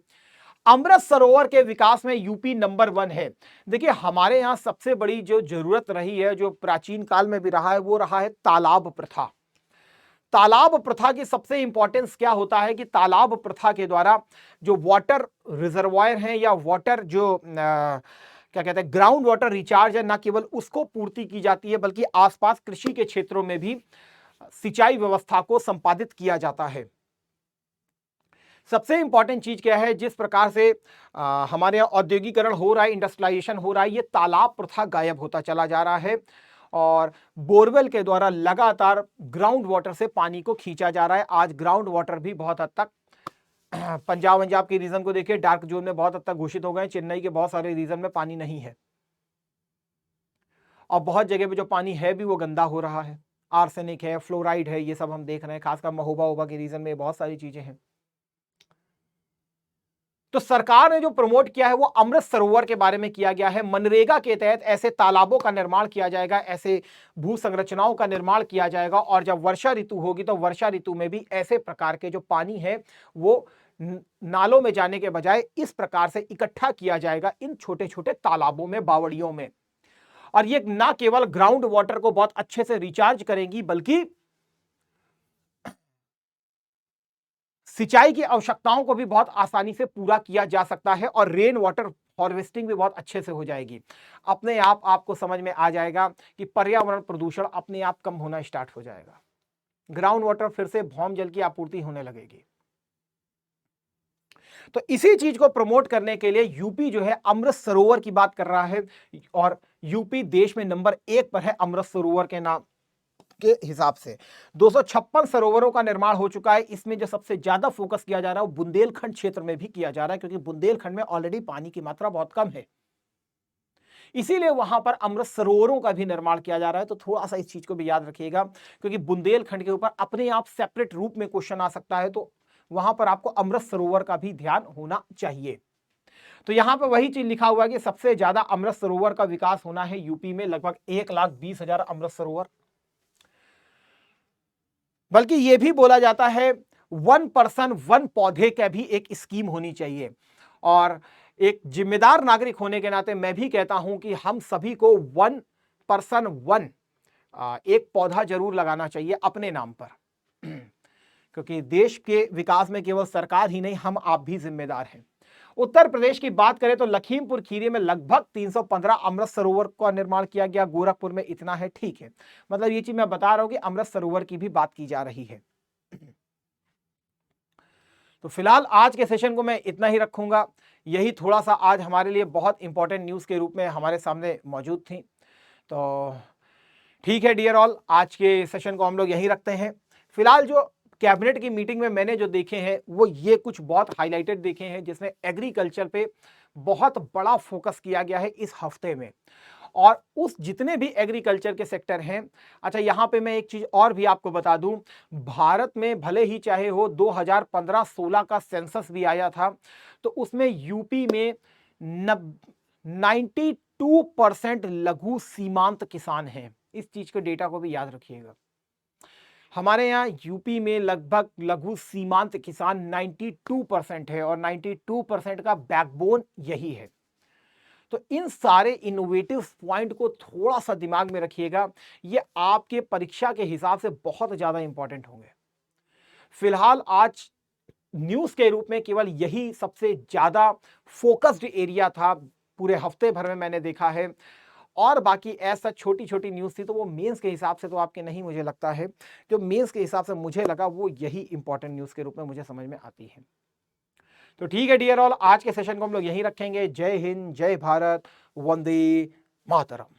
अमृत सरोवर के विकास में यूपी नंबर 1 है। देखिए हमारे यहां सबसे बड़ी जो जरूरत रही है, जो प्राचीन काल में भी रहा है, वो रहा है तालाब प्रथा। तालाब प्रथा की सबसे इंपॉर्टेंस क्या होता है कि तालाब प्रथा के द्वारा जो वाटर रिजर्वायर हैं या वाटर जो क्या कहते हैं ग्राउंड वाटर रिचार्ज है, न केवल उसको पूर्ति की जाती है बल्कि आसपास कृषि के क्षेत्रों में भी सिंचाई व्यवस्था को संपादित किया जाता है। सबसे इंपॉर्टेंट चीज क्या है, जिस प्रकार से हमारे यहाँ औद्योगिकरण हो रहा है, इंडस्ट्रियलाइजेशन हो रहा है, ये तालाब प्रथा गायब होता चला जा रहा है और बोरवेल के द्वारा लगातार ग्राउंड वाटर से पानी को खींचा जा रहा है। आज ग्राउंड वाटर भी बहुत हद तक पंजाब के रीजन को देखिए डार्क जोन में बहुत हद तक घोषित हो गए। चेन्नई के बहुत सारे रीजन में पानी नहीं है और बहुत जगह पे जो पानी है भी वो गंदा हो रहा है, आर्सेनिक है, फ्लोराइड है, ये सब हम देख रहे हैं। खासकर महोबा ओबा के रीजन में बहुत सारी चीजें हैं। तो सरकार ने जो प्रमोट किया है वो अमृत सरोवर के बारे में किया गया है। मनरेगा के तहत ऐसे तालाबों का निर्माण किया जाएगा, ऐसे भू संरचनाओं का निर्माण किया जाएगा और जब वर्षा ऋतु होगी तो वर्षा ऋतु में भी ऐसे प्रकार के जो पानी है वो नालों में जाने के बजाय इस प्रकार से इकट्ठा किया जाएगा इन छोटे छोटे तालाबों में, बावड़ियों में। और ये ना केवल ग्राउंड वाटर को बहुत अच्छे से रिचार्ज करेंगी बल्कि सिंचाई की आवश्यकताओं को भी बहुत आसानी से पूरा किया जा सकता है और रेन वाटर हार्वेस्टिंग भी बहुत अच्छे से हो जाएगी। अपने आप आपको समझ में आ जाएगा कि पर्यावरण प्रदूषण अपने आप कम होना स्टार्ट हो जाएगा। ग्राउंड वाटर फिर से भौम जल की आपूर्ति होने लगेगी। तो इसी चीज को प्रमोट करने के लिए यूपी जो है अमृत सरोवर की बात कर रहा है और यूपी देश में नंबर 1 पर है अमृत सरोवर के नाम के हिसाब से। 256 सरोवरों का निर्माण हो चुका है। इसमें जो सबसे ज्यादा फोकस किया जा रहा है वो बुंदेलखंड क्षेत्र में भी किया जा रहा है क्योंकि बुंदेलखंड में ऑलरेडी पानी की मात्रा बहुत कम है, इसीलिए वहां पर अमृत सरोवरों का भी निर्माण किया जा रहा है। तो थोड़ा सा इस चीज को भी याद रखिएगा क्योंकि बुंदेलखंड के ऊपर अपने आप सेपरेट रूप में क्वेश्चन आ सकता है, तो वहां पर आपको अमृत सरोवर का भी ध्यान होना चाहिए। तो यहां पर वही चीज लिखा हुआ है कि सबसे ज्यादा अमृत सरोवर का विकास होना है यूपी में, लगभग 1,20,000 अमृत सरोवर। बल्कि यह भी बोला जाता है 1 पर्सन 1 पौधे का भी एक स्कीम होनी चाहिए। और एक जिम्मेदार नागरिक होने के नाते मैं भी कहता हूं कि हम सभी को 1 पर्सन 1 एक पौधा जरूर लगाना चाहिए अपने नाम पर क्योंकि देश के विकास में केवल सरकार ही नहीं, हम आप भी जिम्मेदार हैं। उत्तर प्रदेश की बात करें तो लखीमपुर खीरी में लगभग 315 अमृत सरोवर का निर्माण किया गया। गोरखपुर में इतना है, ठीक है, मतलब ये चीज मैं बता रहा हूं कि अमृत सरोवर की भी बात की जा रही है। तो फिलहाल आज के सेशन को मैं इतना ही रखूंगा। यही थोड़ा सा आज हमारे लिए बहुत इंपॉर्टेंट न्यूज के रूप में हमारे सामने मौजूद थी। तो ठीक है डियर ऑल, आज के सेशन को हम लोग यही रखते हैं। फिलहाल जो कैबिनेट की मीटिंग में मैंने जो देखे हैं वो ये कुछ बहुत हाईलाइटेड देखे हैं जिसमें एग्रीकल्चर पे बहुत बड़ा फोकस किया गया है इस हफ्ते में और उस जितने भी एग्रीकल्चर के सेक्टर हैं। अच्छा, यहां पे मैं एक चीज और भी आपको बता दूं, भारत में भले ही चाहे हो 2015-16 का सेंसस भी आया था तो उसमें यूपी में 92% लघु सीमांत किसान हैं। इस चीज के डेटा को भी याद रखिएगा। हमारे यहाँ यूपी में लगभग लघु सीमांत किसान 92% है और 92% का बैकबोन यही है। तो इन सारे इनोवेटिव पॉइंट को थोड़ा सा दिमाग में रखिएगा, ये आपके परीक्षा के हिसाब से बहुत ज्यादा इंपॉर्टेंट होंगे। फिलहाल आज न्यूज के रूप में केवल यही सबसे ज्यादा फोकस्ड एरिया था, पूरे हफ्ते भर में मैंने देखा है। और बाकी ऐसा छोटी छोटी न्यूज थी तो वो मेंस के हिसाब से तो आपके नहीं, मुझे लगता है जो मेंस के हिसाब से मुझे लगा वो यही इंपॉर्टेंट न्यूज के रूप में मुझे समझ में आती है। तो ठीक है डियर ऑल, आज के सेशन को हम लोग यहीं रखेंगे। जय हिंद, जय भारत, वंदे मातरम।